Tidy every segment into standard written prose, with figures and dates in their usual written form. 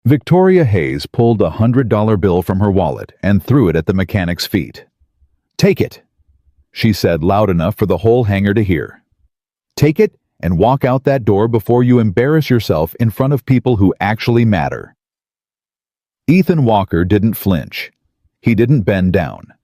Victoria Hayes pulled a $100 bill from her wallet and threw it at the mechanic's feet. "Take it," she said loud enough for the whole hangar to hear. "Take it and walk out that door before you embarrass yourself in front of people who actually matter." Ethan Walker didn't flinch. He didn't bend down.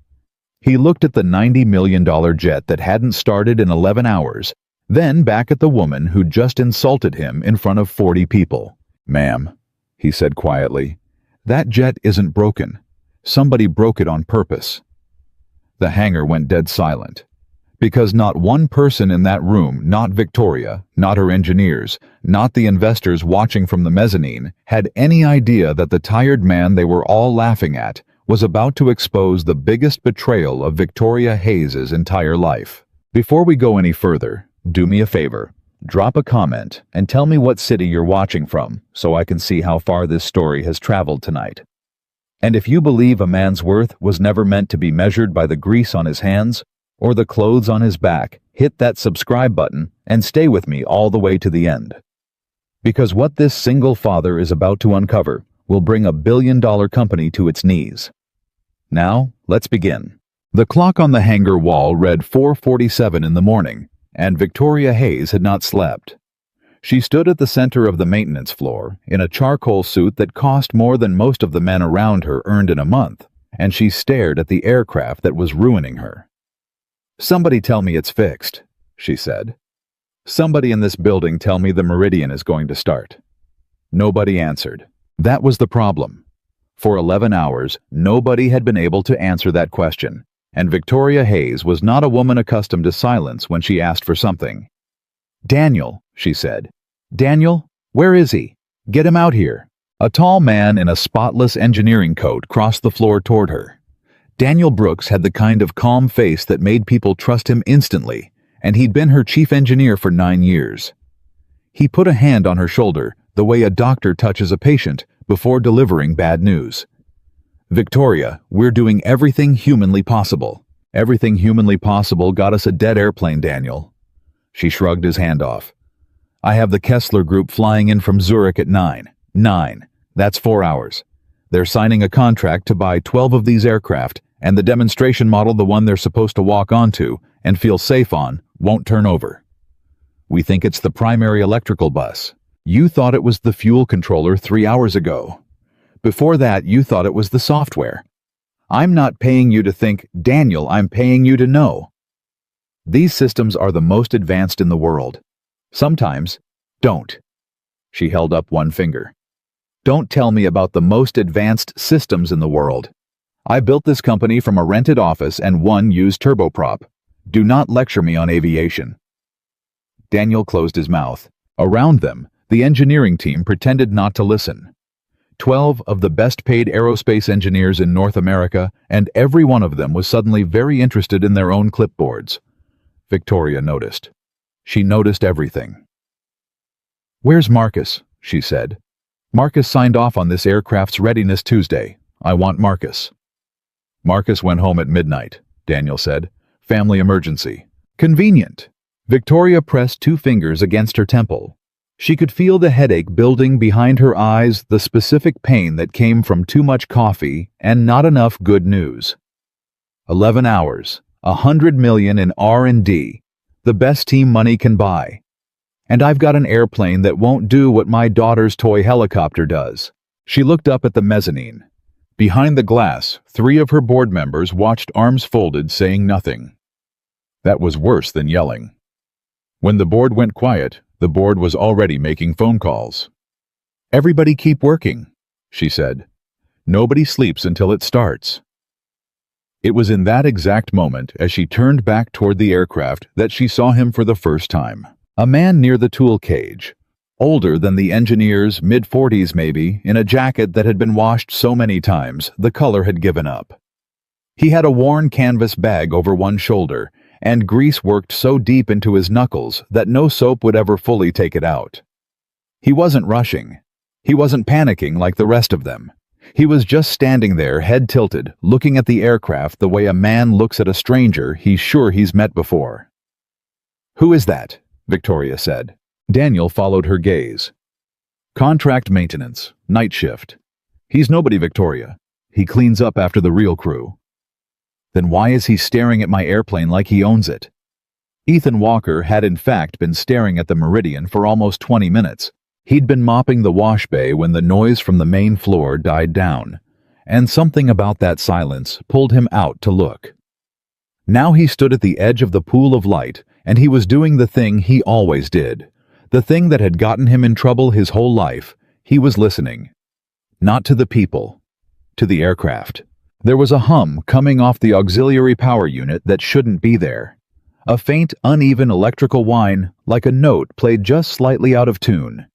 He looked at the $90 million jet that hadn't started in 11 hours, then back at the woman who'd just insulted him in front of 40 people. "Ma'am," he said quietly, "that jet isn't broken. Somebody broke it on purpose." The hangar went dead silent, because not one person in that room, not Victoria, not her engineers, not the investors watching from the mezzanine, had any idea that the tired man they were all laughing at was about to expose the biggest betrayal of Victoria Hayes' entire life. Before we go any further, do me a favor. Drop a comment and tell me what city you're watching from so I can see how far this story has traveled tonight. And if you believe a man's worth was never meant to be measured by the grease on his hands or the clothes on his back, hit that subscribe button and stay with me all the way to the end. Because what this single father is about to uncover will bring a billion-dollar company to its knees. Now, let's begin. The clock on the hangar wall read 4:47 in the morning, and Victoria Hayes had not slept. She stood at the center of the maintenance floor in a charcoal suit that cost more than most of the men around her earned in a month, and she stared at the aircraft that was ruining her. "Somebody tell me it's fixed," she said. "Somebody in this building tell me the Meridian is going to start." Nobody answered. That was the problem. For 11 hours, nobody had been able to answer that question, and Victoria Hayes was not a woman accustomed to silence when she asked for something. "Daniel," she said. "Daniel, where is he? Get him out here." A tall man in a spotless engineering coat crossed the floor toward her. Daniel Brooks had the kind of calm face that made people trust him instantly, and he'd been her chief engineer for 9 years. He put a hand on her shoulder, the way a doctor touches a patient before delivering bad news. "Victoria, we're doing everything humanly possible." "Everything humanly possible got us a dead airplane, Daniel." She shrugged his hand off. "I have the Kessler Group flying in from Zurich at 9. 9. That's 4 hours. They're signing a contract to buy 12 of these aircraft, and the demonstration model, the one they're supposed to walk onto and feel safe on, won't turn over. We think it's the primary electrical bus. You thought it was the fuel controller 3 hours ago. Before that, you thought it was the software. I'm not paying you to think, Daniel, I'm paying you to know. These systems are the most advanced in the world. Sometimes, don't." She held up one finger. "Don't tell me about the most advanced systems in the world. I built this company from a rented office and one used turboprop. Do not lecture me on aviation." Daniel closed his mouth. Around them, the engineering team pretended not to listen. 12 of the best-paid aerospace engineers in North America, and every one of them was suddenly very interested in their own clipboards. Victoria noticed. She noticed everything. "Where's Marcus?" she said. "Marcus signed off on this aircraft's readiness Tuesday. I want Marcus." "Marcus went home at midnight," Daniel said. "Family emergency." "Convenient." Victoria pressed 2 fingers against her temple. She could feel the headache building behind her eyes, the specific pain that came from too much coffee and not enough good news. 11 hours, $100 million in R&D, the best team money can buy. And I've got an airplane that won't do what my daughter's toy helicopter does. She looked up at the mezzanine. Behind the glass, 3 of her board members watched, arms folded, saying nothing. That was worse than yelling. When the board went quiet, the board was already making phone calls. "Everybody keep working," she said. "Nobody sleeps until it starts." It was in that exact moment, as she turned back toward the aircraft, that she saw him for the first time. A man near the tool cage, older than the engineers, mid-40s maybe, in a jacket that had been washed so many times the color had given up. He had a worn canvas bag over one shoulder, and grease worked so deep into his knuckles that no soap would ever fully take it out. He wasn't rushing. He wasn't panicking like the rest of them. He was just standing there, head tilted, looking at the aircraft the way a man looks at a stranger he's sure he's met before. "Who is that?" Victoria said. Daniel followed her gaze. Contract maintenance, night shift. He's nobody, Victoria. He cleans up after the real crew. Then why is he staring at my airplane like he owns it? Ethan Walker had in fact been staring at the Meridian for almost 20 minutes. He'd been mopping the wash bay when the noise from the main floor died down, and something about that silence pulled him out to look. Now he stood at the edge of the pool of light, and he was doing the thing he always did, the thing that had gotten him in trouble his whole life. He was listening. Not to the people, to the aircraft. There was a hum coming off the auxiliary power unit that shouldn't be there. A faint, uneven electrical whine, like a note played just slightly out of tune.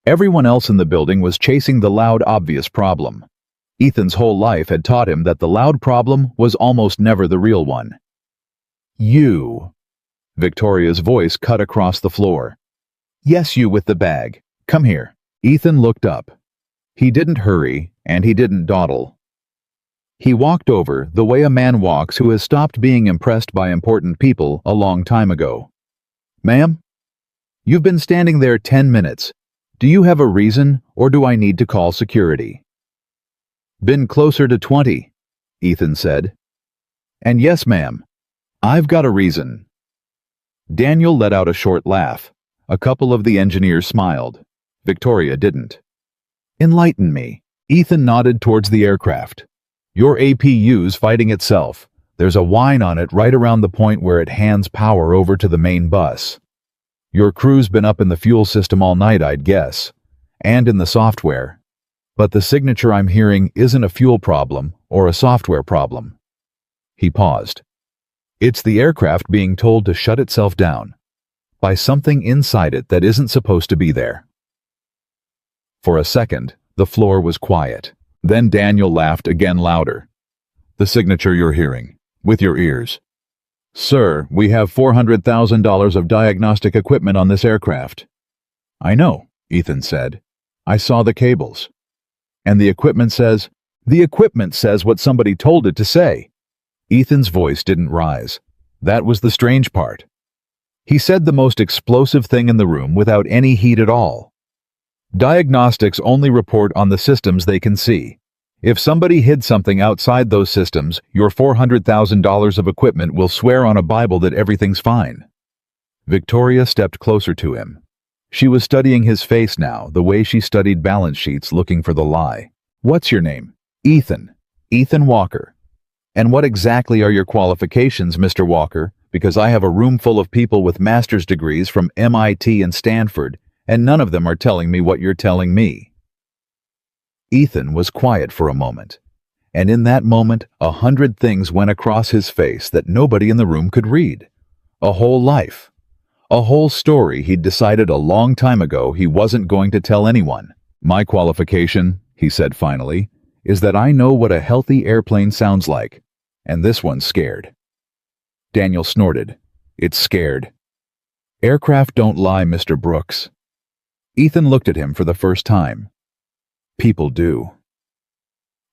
Everyone else in the building was chasing the loud, obvious problem. Ethan's whole life had taught him that the loud problem was almost never the real one. You. Victoria's voice cut across the floor. Yes, you with the bag. Come here. Ethan looked up. He didn't hurry, and he didn't dawdle. He walked over the way a man walks who has stopped being impressed by important people a long time ago. Ma'am? You've been standing there 10 minutes. Do you have a reason, or do I need to call security? Been closer to 20, Ethan said. And yes, ma'am. I've got a reason. Daniel let out a short laugh. A couple of the engineers smiled. Victoria didn't. Enlighten me. Ethan nodded towards the aircraft. Your APU's fighting itself. There's a whine on it right around the point where it hands power over to the main bus. Your crew's been up in the fuel system all night, I'd guess, and in the software. But the signature I'm hearing isn't a fuel problem or a software problem. He paused. It's the aircraft being told to shut itself down by something inside it that isn't supposed to be there. For a second, the floor was quiet. Then Daniel laughed again louder. The signature you're hearing, with your ears. Sir, we have $400,000 of diagnostic equipment on this aircraft. I know, Ethan said. I saw the cables. And the equipment says what somebody told it to say. Ethan's voice didn't rise. That was the strange part. He said the most explosive thing in the room without any heat at all. Diagnostics only report on the systems they can see. If somebody hid something outside those systems, your $400,000 of equipment will swear on a Bible that everything's fine. Victoria stepped closer to him. She was studying his face now, the way she studied balance sheets looking for the lie. What's your name? Ethan. Ethan Walker. And what exactly are your qualifications, Mr. Walker? Because I have a room full of people with master's degrees from MIT and Stanford, and none of them are telling me what you're telling me. Ethan was quiet for a moment, and in that moment 100 things went across his face that nobody in the room could read. A whole life. A whole story he'd decided a long time ago he wasn't going to tell anyone. My qualification, he said finally, is that I know what a healthy airplane sounds like, and this one's scared. Daniel snorted. It's scared. Aircraft don't lie, Mr. Brooks. Ethan looked at him for the first time. People do.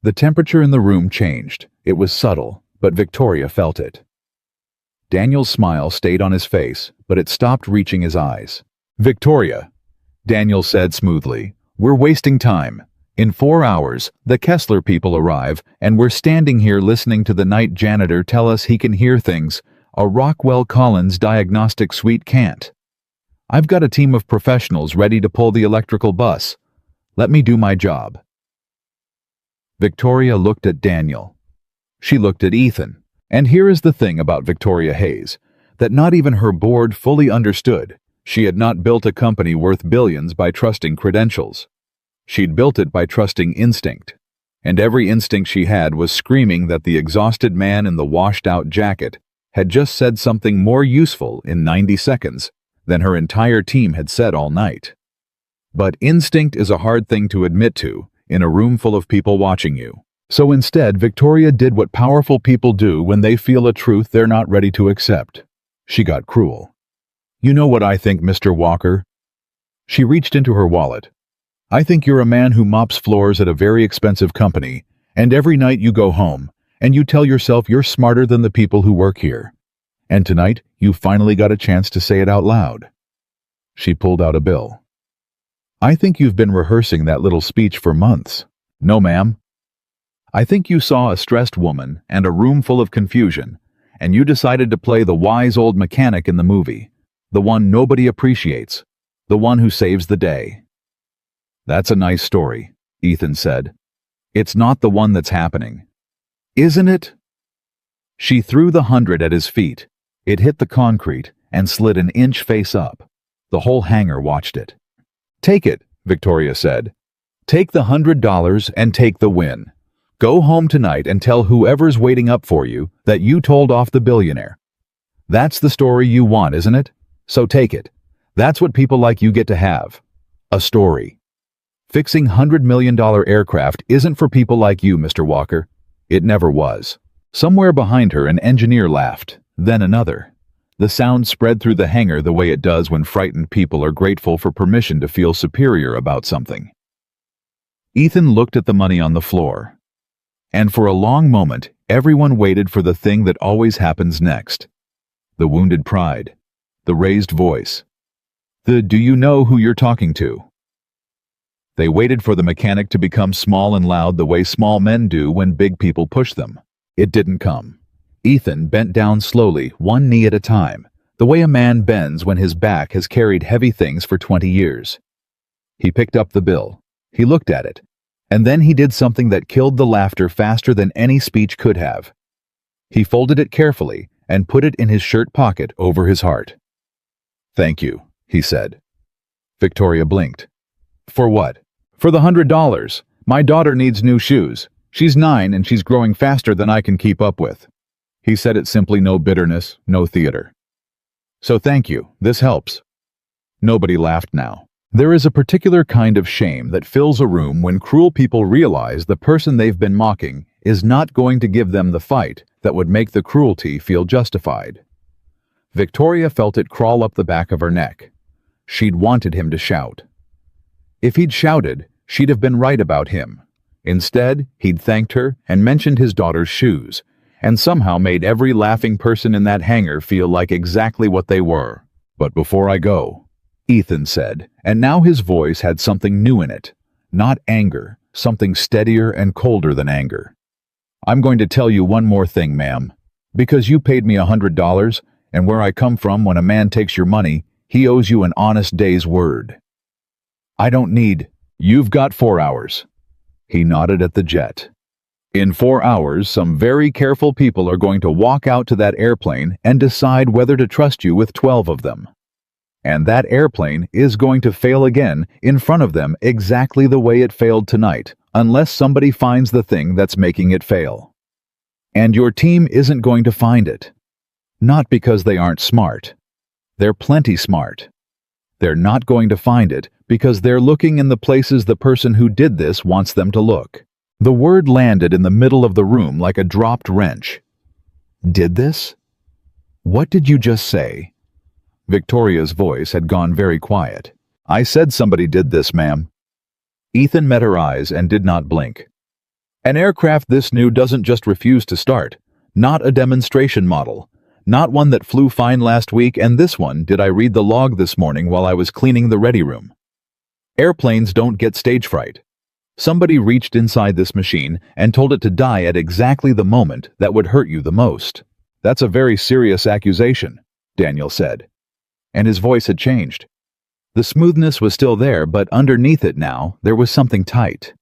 The temperature in the room changed. It was subtle, but Victoria felt it. Daniel's smile stayed on his face, but it stopped reaching his eyes. Victoria, Daniel said smoothly, we're wasting time. In 4 hours, the Kessler people arrive, and we're standing here listening to the night janitor tell us he can hear things a Rockwell Collins diagnostic suite can't. I've got a team of professionals ready to pull the electrical bus. Let me do my job. Victoria looked at Daniel. She looked at Ethan. And here is the thing about Victoria Hayes, that not even her board fully understood. She had not built a company worth billions by trusting credentials. She'd built it by trusting instinct. And every instinct she had was screaming that the exhausted man in the washed-out jacket had just said something more useful in 90 seconds than her entire team had said all night. But instinct is a hard thing to admit to in a room full of people watching you. So instead, Victoria did what powerful people do when they feel a truth they're not ready to accept. She got cruel. You know what I think, Mr. Walker? She reached into her wallet. I think you're a man who mops floors at a very expensive company, and every night you go home, and you tell yourself you're smarter than the people who work here. And tonight, you finally got a chance to say it out loud. She pulled out a bill. I think you've been rehearsing that little speech for months. No, ma'am. I think you saw a stressed woman and a room full of confusion, and you decided to play the wise old mechanic in the movie, the one nobody appreciates, the one who saves the day. That's a nice story, Ethan said. It's not the one that's happening. Isn't it? She threw the 100 at his feet. It hit the concrete and slid an inch face up. The whole hangar watched it. Take it, Victoria said. Take the $100 and take the win. Go home tonight and tell whoever's waiting up for you that you told off the billionaire. That's the story you want, isn't it? So take it. That's what people like you get to have. A story. Fixing $100 million aircraft isn't for people like you, Mr. Walker. It never was. Somewhere behind her, an engineer laughed, then another. The sound spread through the hangar the way it does when frightened people are grateful for permission to feel superior about something. Ethan looked at the money on the floor. And for a long moment, everyone waited for the thing that always happens next. The wounded pride. The raised voice. The "do you know who you're talking to?" They waited for the mechanic to become small and loud the way small men do when big people push them. It didn't come. Ethan bent down slowly, one knee at a time, the way a man bends when his back has carried heavy things for 20 years. He picked up the bill. He looked at it. And then he did something that killed the laughter faster than any speech could have. He folded it carefully and put it in his shirt pocket over his heart. Thank you, he said. Victoria blinked. For what? For the $100. My daughter needs new shoes. She's 9 and she's growing faster than I can keep up with. He said it simply, no bitterness, no theater. So thank you, this helps. Nobody laughed now. There is a particular kind of shame that fills a room when cruel people realize the person they've been mocking is not going to give them the fight that would make the cruelty feel justified. Victoria felt it crawl up the back of her neck. She'd wanted him to shout. If he'd shouted, she'd have been right about him. Instead, he'd thanked her and mentioned his daughter's shoes, and somehow made every laughing person in that hangar feel like exactly what they were. But before I go, Ethan said, and now his voice had something new in it. Not anger, something steadier and colder than anger. I'm going to tell you one more thing, ma'am. Because you paid me $100, and where I come from, when a man takes your money, he owes you an honest day's word. I don't need. You've got 4 hours. He nodded at the jet. In 4 hours, some very careful people are going to walk out to that airplane and decide whether to trust you with 12 of them. And that airplane is going to fail again in front of them exactly the way it failed tonight, unless somebody finds the thing that's making it fail. And your team isn't going to find it. Not because they aren't smart. They're plenty smart. They're not going to find it because they're looking in the places the person who did this wants them to look. The word landed in the middle of the room like a dropped wrench. Did this? What did you just say? Victoria's voice had gone very quiet. I said somebody did this, ma'am. Ethan met her eyes and did not blink. An aircraft this new doesn't just refuse to start. Not a demonstration model. Not one that flew fine last week, and this one did I read the log this morning while I was cleaning the ready room. Airplanes don't get stage fright. Somebody reached inside this machine and told it to die at exactly the moment that would hurt you the most. That's a very serious accusation, Daniel said. And his voice had changed. The smoothness was still there, but underneath it now, there was something tight.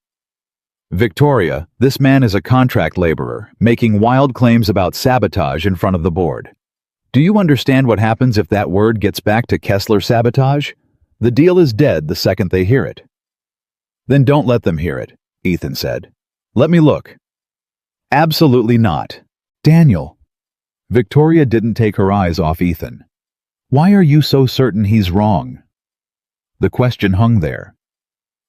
Victoria, this man is a contract laborer, making wild claims about sabotage in front of the board. Do you understand what happens if that word gets back to Kessler sabotage? The deal is dead the second they hear it. Then don't let them hear it, Ethan said. Let me look. Absolutely not. Daniel. Victoria didn't take her eyes off Ethan. Why are you so certain he's wrong? The question hung there.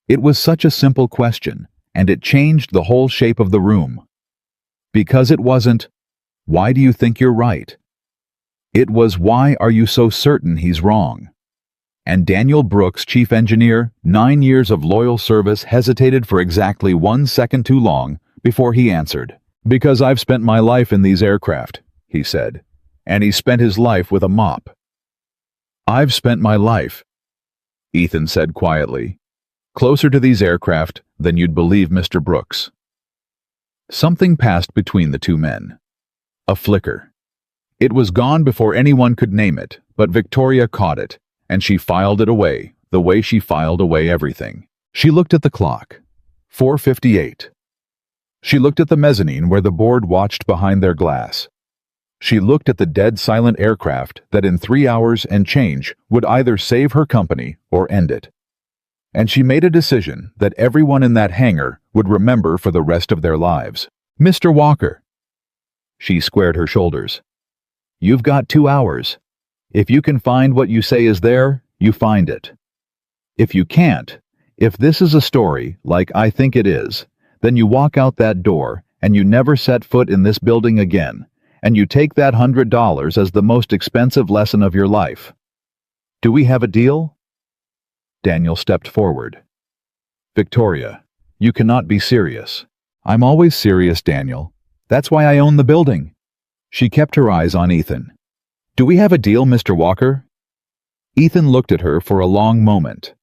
It was such a simple question, and it changed the whole shape of the room. Because it wasn't, why do you think you're right? It was, why are you so certain he's wrong? And Daniel Brooks, chief engineer, 9 years of loyal service, hesitated for exactly 1 second too long before he answered. Because I've spent my life in these aircraft, he said, and he spent his life with a mop. I've spent my life, Ethan said quietly. closer to these aircraft than you'd believe, Mr. Brooks. Something passed between the two men. A flicker. It was gone before anyone could name it, but Victoria caught it, and she filed it away, the way she filed away everything. She looked at the clock. 4:58. She looked at the mezzanine where the board watched behind their glass. She looked at the dead silent aircraft that in 3 hours and change would either save her company or end it. And she made a decision that everyone in that hangar would remember for the rest of their lives. Mr. Walker. She squared her shoulders. You've got 2 hours. If you can find what you say is there, you find it. If you can't, if this is a story like I think it is, then you walk out that door and you never set foot in this building again, and you take that $100 as the most expensive lesson of your life. Do we have a deal? Daniel stepped forward. Victoria, you cannot be serious. I'm always serious, Daniel. That's why I own the building. She kept her eyes on Ethan. Do we have a deal, Mr. Walker? Ethan looked at her for a long moment.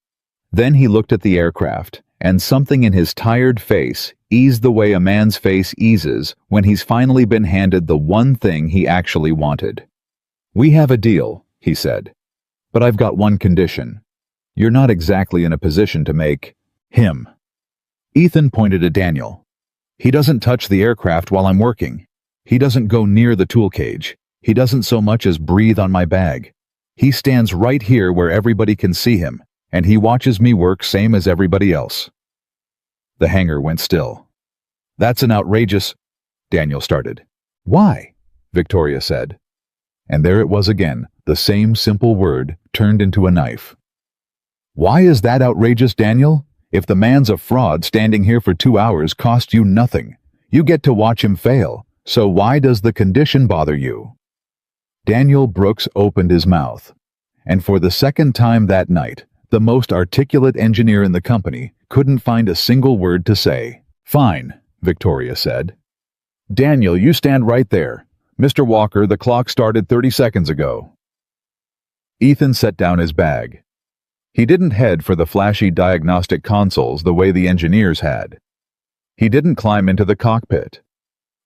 Then he looked at the aircraft, and something in his tired face eased the way a man's face eases when he's finally been handed the one thing he actually wanted. We have a deal, he said. But I've got one condition. You're not exactly in a position to make him. Ethan pointed at Daniel. He doesn't touch the aircraft while I'm working. He doesn't go near the tool cage. He doesn't so much as breathe on my bag. He stands right here where everybody can see him, and he watches me work same as everybody else. The hangar went still. That's an outrageous... Daniel started. Why? Victoria said. And there it was again, the same simple word turned into a knife. Why is that outrageous, Daniel? If the man's a fraud, standing here for 2 hours cost you nothing. You get to watch him fail, so why does the condition bother you? Daniel Brooks opened his mouth, and for the second time that night, the most articulate engineer in the company couldn't find a single word to say. Fine, Victoria said. Daniel, you stand right there. Mr. Walker, the clock started 30 seconds ago. Ethan set down his bag. He didn't head for the flashy diagnostic consoles the way the engineers had. He didn't climb into the cockpit.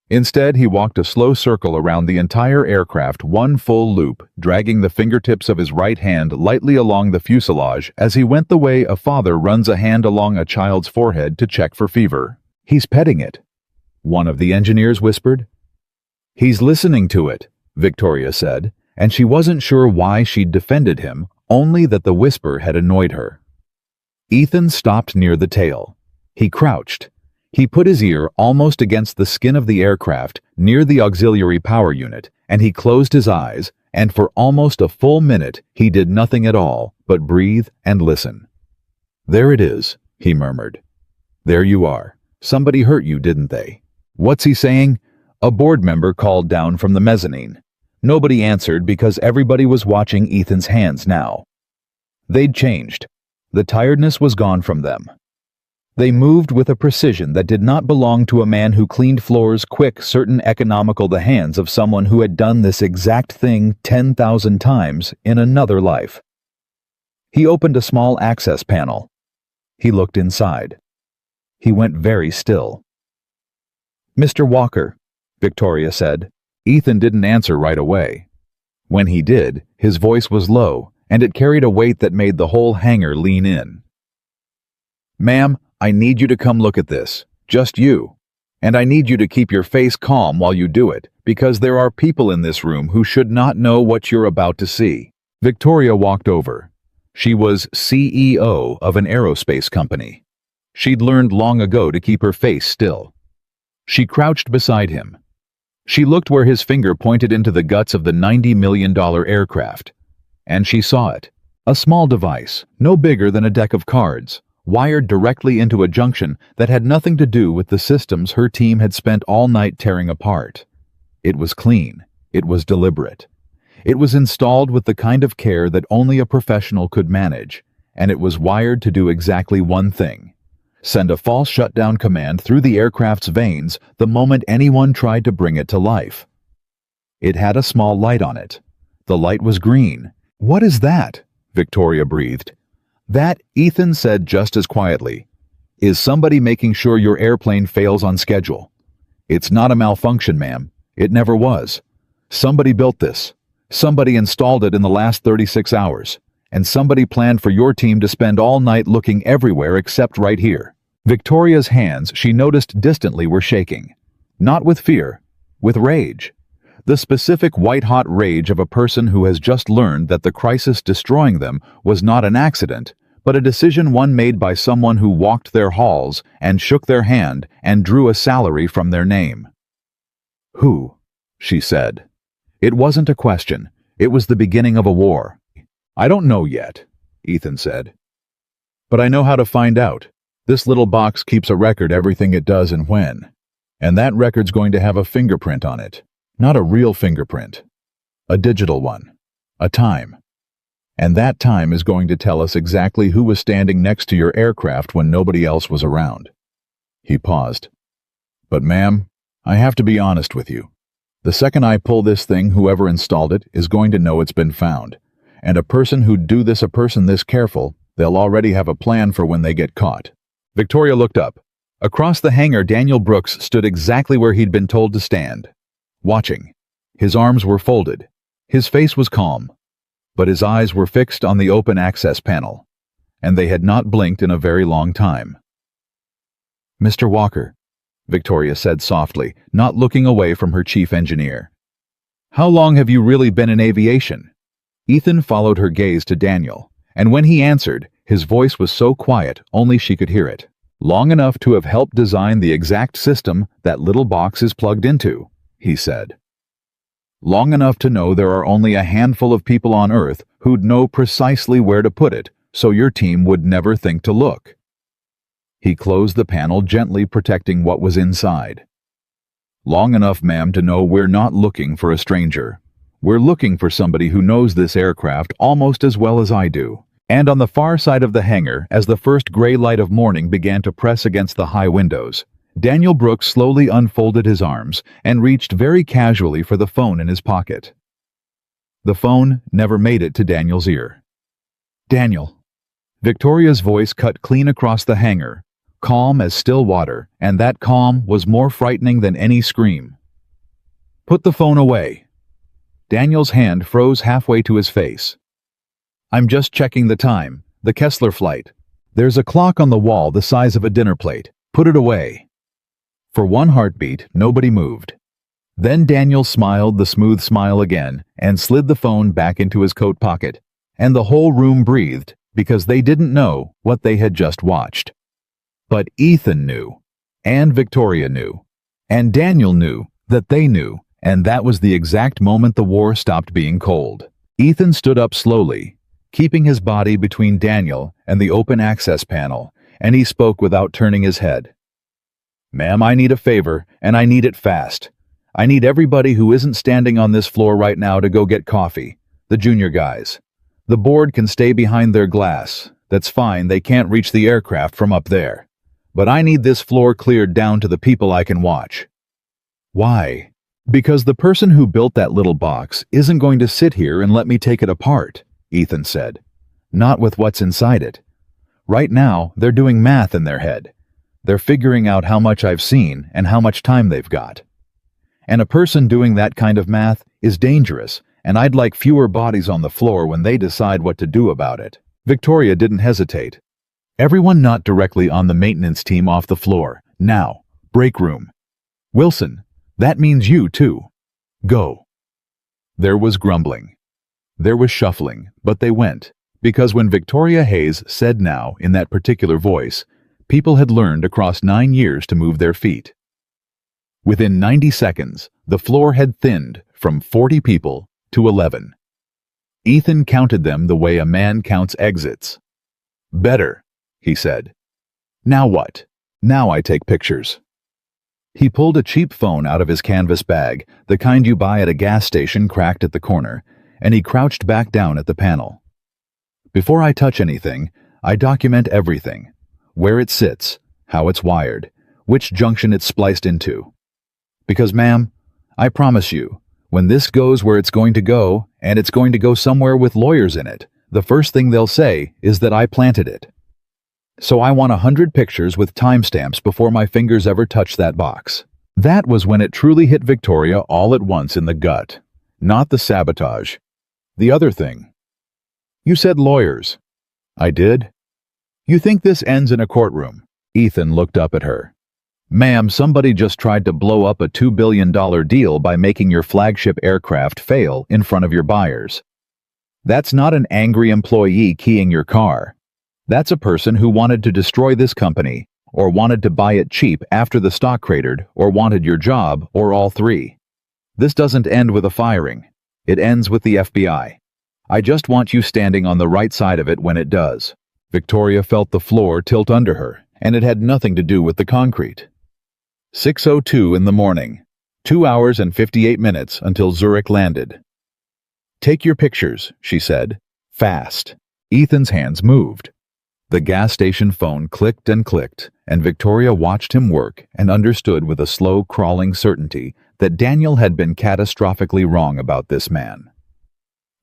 Instead, he walked a slow circle around the entire aircraft, one full loop, dragging the fingertips of his right hand lightly along the fuselage as he went the way a father runs a hand along a child's forehead to check for fever. He's petting it, one of the engineers whispered. He's listening to it, Victoria said, and she wasn't sure why she'd defended him, only that the whisper had annoyed her. Ethan stopped near the tail. He crouched. He put his ear almost against the skin of the aircraft near the auxiliary power unit, and he closed his eyes, and for almost a full minute he did nothing at all but breathe and listen. There it is, he murmured. There you are. Somebody hurt you, didn't they? What's he saying? A board member called down from the mezzanine. Nobody answered because everybody was watching Ethan's hands now. They'd changed. The tiredness was gone from them. They moved with a precision that did not belong to a man who cleaned floors quick, certain economical the hands of someone who had done this exact thing 10,000 times in another life. He opened a small access panel. He looked inside. He went very still. Mr. Walker, Victoria said. Ethan didn't answer right away. When he did, his voice was low, and it carried a weight that made the whole hangar lean in. Ma'am, I need you to come look at this. Just you. And I need you to keep your face calm while you do it, because there are people in this room who should not know what you're about to see. Victoria walked over. She was CEO of an aerospace company. She'd learned long ago to keep her face still. She crouched beside him. She looked where his finger pointed into the guts of the $90 million aircraft. And she saw it. A small device, no bigger than a deck of cards, wired directly into a junction that had nothing to do with the systems her team had spent all night tearing apart. It was clean. It was deliberate. It was installed with the kind of care that only a professional could manage, and it was wired to do exactly one thing: send a false shutdown command through the aircraft's veins the moment anyone tried to bring it to life. It had a small light on it. The light was green. What is that? Victoria breathed. That, Ethan said just as quietly, is somebody making sure your airplane fails on schedule. It's not a malfunction, ma'am. It never was. Somebody built this. Somebody installed it in the last 36 hours. And somebody planned for your team to spend all night looking everywhere except right here. Victoria's hands, she noticed distantly, were shaking. Not with fear, with rage. The specific white-hot rage of a person who has just learned that the crisis destroying them was not an accident, but a decision one made by someone who walked their halls and shook their hand and drew a salary from their name. Who? She said. It wasn't a question. It was the beginning of a war. I don't know yet, Ethan said. But I know how to find out. This little box keeps a record everything it does and when. And that record's going to have a fingerprint on it. Not a real fingerprint. A digital one. A time. And that time is going to tell us exactly who was standing next to your aircraft when nobody else was around. He paused. But ma'am, I have to be honest with you. The second I pull this thing, whoever installed it is going to know it's been found. And a person who'd do this, a person this careful, they'll already have a plan for when they get caught. Victoria looked up. Across the hangar, Daniel Brooks stood exactly where he'd been told to stand, watching. His arms were folded. His face was calm, but his eyes were fixed on the open access panel, and they had not blinked in a very long time. Mr. Walker, Victoria said softly, not looking away from her chief engineer. How long have you really been in aviation? Ethan followed her gaze to Daniel, and when he answered, his voice was so quiet only she could hear it. Long enough to have helped design the exact system that little box is plugged into, he said. Long enough to know there are only a handful of people on Earth who'd know precisely where to put it, so your team would never think to look. He closed the panel, gently protecting what was inside. Long enough, ma'am, to know we're not looking for a stranger. We're looking for somebody who knows this aircraft almost as well as I do. And on the far side of the hangar, as the first gray light of morning began to press against the high windows, Daniel Brooks slowly unfolded his arms and reached very casually for the phone in his pocket. The phone never made it to Daniel's ear. Daniel. Victoria's voice cut clean across the hangar, calm as still water, and that calm was more frightening than any scream. Put the phone away. Daniel's hand froze halfway to his face. I'm just checking the time, the Kessler flight. There's a clock on the wall the size of a dinner plate. Put it away. For one heartbeat, nobody moved. Then Daniel smiled the smooth smile again and slid the phone back into his coat pocket, and the whole room breathed because they didn't know what they had just watched. But Ethan knew, and Victoria knew, and Daniel knew that they knew, and that was the exact moment the war stopped being cold. Ethan stood up slowly, keeping his body between Daniel and the open access panel, and he spoke without turning his head. Ma'am, I need a favor, and I need it fast. I need everybody who isn't standing on this floor right now to go get coffee. The junior guys. The board can stay behind their glass. That's fine, they can't reach the aircraft from up there. But I need this floor cleared down to the people I can watch. Why? Because the person who built that little box isn't going to sit here and let me take it apart, Ethan said. Not with what's inside it. Right now, they're doing math in their head. They're figuring out how much I've seen and how much time they've got. And a person doing that kind of math is dangerous, and I'd like fewer bodies on the floor when they decide what to do about it. Victoria didn't hesitate. Everyone not directly on the maintenance team off the floor. Now. Break room. Wilson, that means you too. Go. There was grumbling. There was shuffling, but they went, because when Victoria Hayes said now in that particular voice, people had learned across 9 years to move their feet. Within 90 seconds, the floor had thinned from 40 people to 11. Ethan counted them the way a man counts exits. Better, he said. Now what? Now I take pictures. He pulled a cheap phone out of his canvas bag, the kind you buy at a gas station cracked at the corner, and he crouched back down at the panel. Before I touch anything, I document everything. Where it sits, how it's wired, which junction it's spliced into. Because, ma'am, I promise you, when this goes where it's going to go, and it's going to go somewhere with lawyers in it, the first thing they'll say is that I planted it. So I want 100 pictures with timestamps before my fingers ever touch that box. That was when it truly hit Victoria all at once in the gut. Not the sabotage. The other thing. You said lawyers. I did. You think this ends in a courtroom? Ethan looked up at her. Ma'am, somebody just tried to blow up a $2 billion deal by making your flagship aircraft fail in front of your buyers. That's not an angry employee keying your car. That's a person who wanted to destroy this company, or wanted to buy it cheap after the stock cratered, or wanted your job, or all three. This doesn't end with a firing. It ends with the FBI. I just want you standing on the right side of it when it does. Victoria felt the floor tilt under her, and it had nothing to do with the concrete. 6:02 in the morning. 2 hours and 58 minutes until Zurich landed. Take your pictures, she said. Fast. Ethan's hands moved. The gas station phone clicked, and Victoria watched him work and understood with a slow, crawling certainty that Daniel had been catastrophically wrong about this man.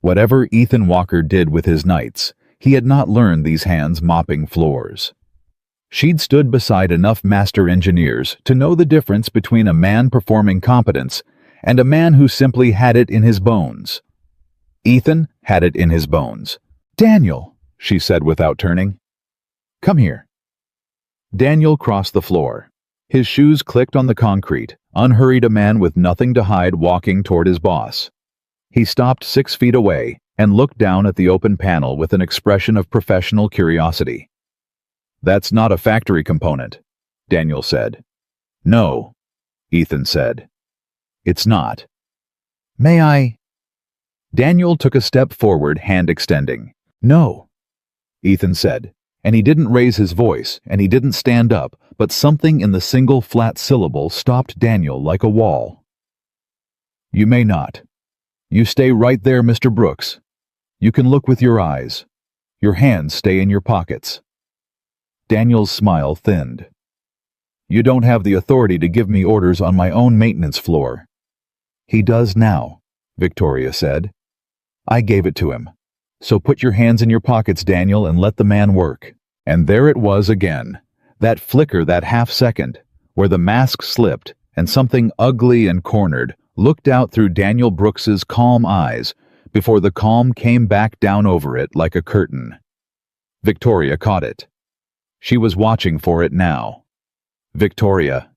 Whatever Ethan Walker did with his nights, he had not learned these hands mopping floors. She'd stood beside enough master engineers to know the difference between a man performing competence and a man who simply had it in his bones. Ethan had it in his bones. Daniel, she said without turning. Come here. Daniel crossed the floor. His shoes clicked on the concrete, unhurried, a man with nothing to hide walking toward his boss. He stopped 6 feet away and looked down at the open panel with an expression of professional curiosity. That's not a factory component, Daniel said. No, Ethan said. It's not. May I? Daniel took a step forward, hand extending. No, Ethan said, and he didn't raise his voice, and he didn't stand up, but something in the single flat syllable stopped Daniel like a wall. You may not. You stay right there, Mr. Brooks. You can look with your eyes. Your hands stay in your pockets. Daniel's smile thinned. You don't have the authority to give me orders on my own maintenance floor. He does now, Victoria said. I gave it to him. So put your hands in your pockets, Daniel, and let the man work. And there it was again, that flicker, that half second, where the mask slipped and something ugly and cornered looked out through Daniel Brooks's calm eyes before the calm came back down over it like a curtain. Victoria caught it. She was watching for it now. Victoria.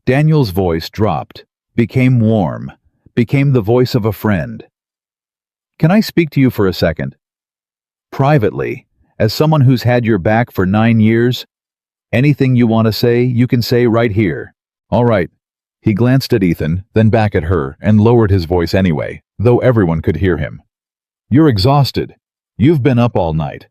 Daniel's voice dropped, became warm, became the voice of a friend. Can I speak to you for a second? Privately, as someone who's had your back for 9 years, anything you want to say, you can say right here. All right. He glanced at Ethan, then back at her, and lowered his voice anyway, though everyone could hear him. You're exhausted. You've been up all night.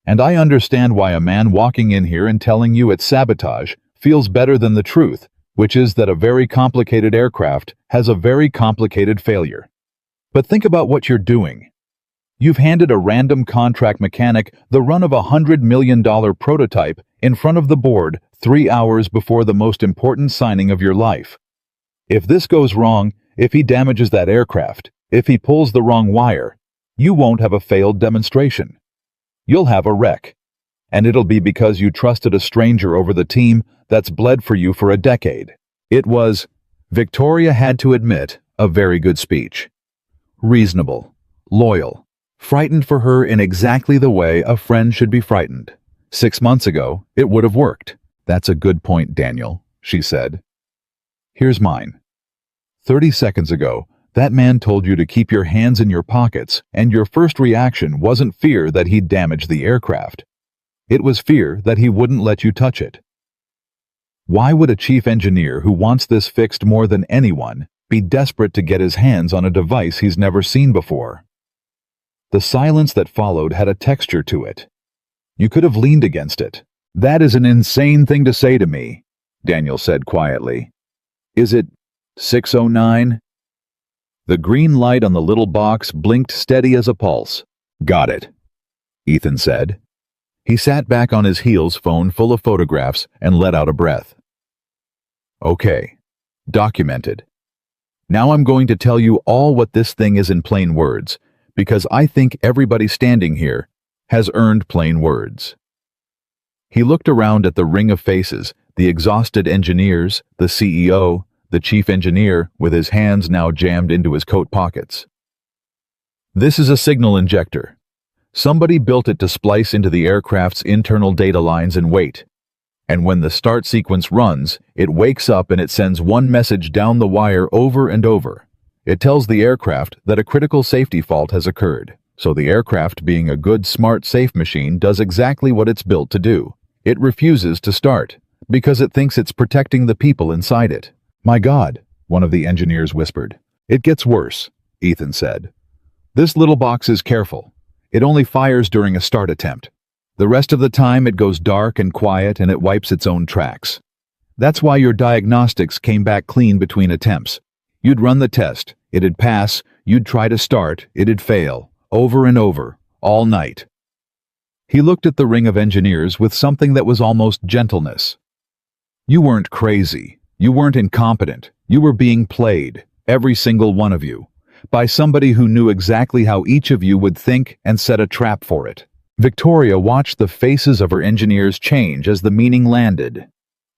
And I understand why a man walking in here and telling you it's sabotage feels better than the truth, which is that a very complicated aircraft has a very complicated failure. But think about what you're doing. You've handed a random contract mechanic the run of a $100 million prototype in front of the board 3 hours before the most important signing of your life. If this goes wrong, if he damages that aircraft, if he pulls the wrong wire, you won't have a failed demonstration. You'll have a wreck. And it'll be because you trusted a stranger over the team that's bled for you for a decade. It was, Victoria had to admit, a very good speech. Reasonable, loyal, frightened for her in exactly the way a friend should be frightened. 6 months ago, it would have worked. That's a good point, Daniel, she said. Here's mine. 30 seconds ago, that man told you to keep your hands in your pockets, and your first reaction wasn't fear that he'd damage the aircraft. It was fear that he wouldn't let you touch it. Why would a chief engineer who wants this fixed more than anyone be desperate to get his hands on a device he's never seen before? The silence that followed had a texture to it. You could have leaned against it. That is an insane thing to say to me, Daniel said quietly. Is it 6:09? The green light on the little box blinked steady as a pulse. Got it, Ethan said. He sat back on his heels, phone full of photographs, and let out a breath. Okay. Documented. Now I'm going to tell you all what this thing is in plain words, because I think everybody standing here has earned plain words." He looked around at the ring of faces, the exhausted engineers, the CEO, the chief engineer, with his hands now jammed into his coat pockets. "This is a signal injector. Somebody built it to splice into the aircraft's internal data lines and wait. And when the start sequence runs, it wakes up and it sends one message down the wire over and over. It tells the aircraft that a critical safety fault has occurred. So the aircraft, being a good, smart, safe machine, does exactly what it's built to do. It refuses to start, because it thinks it's protecting the people inside it." "My God," one of the engineers whispered. "It gets worse," Ethan said. "This little box is careful. It only fires during a start attempt. The rest of the time it goes dark and quiet and it wipes its own tracks. That's why your diagnostics came back clean between attempts. You'd run the test, it'd pass, you'd try to start, it'd fail, over and over, all night." He looked at the ring of engineers with something that was almost gentleness. "You weren't crazy. You weren't incompetent. You were being played, every single one of you, by somebody who knew exactly how each of you would think and set a trap for it." Victoria watched the faces of her engineers change as the meaning landed.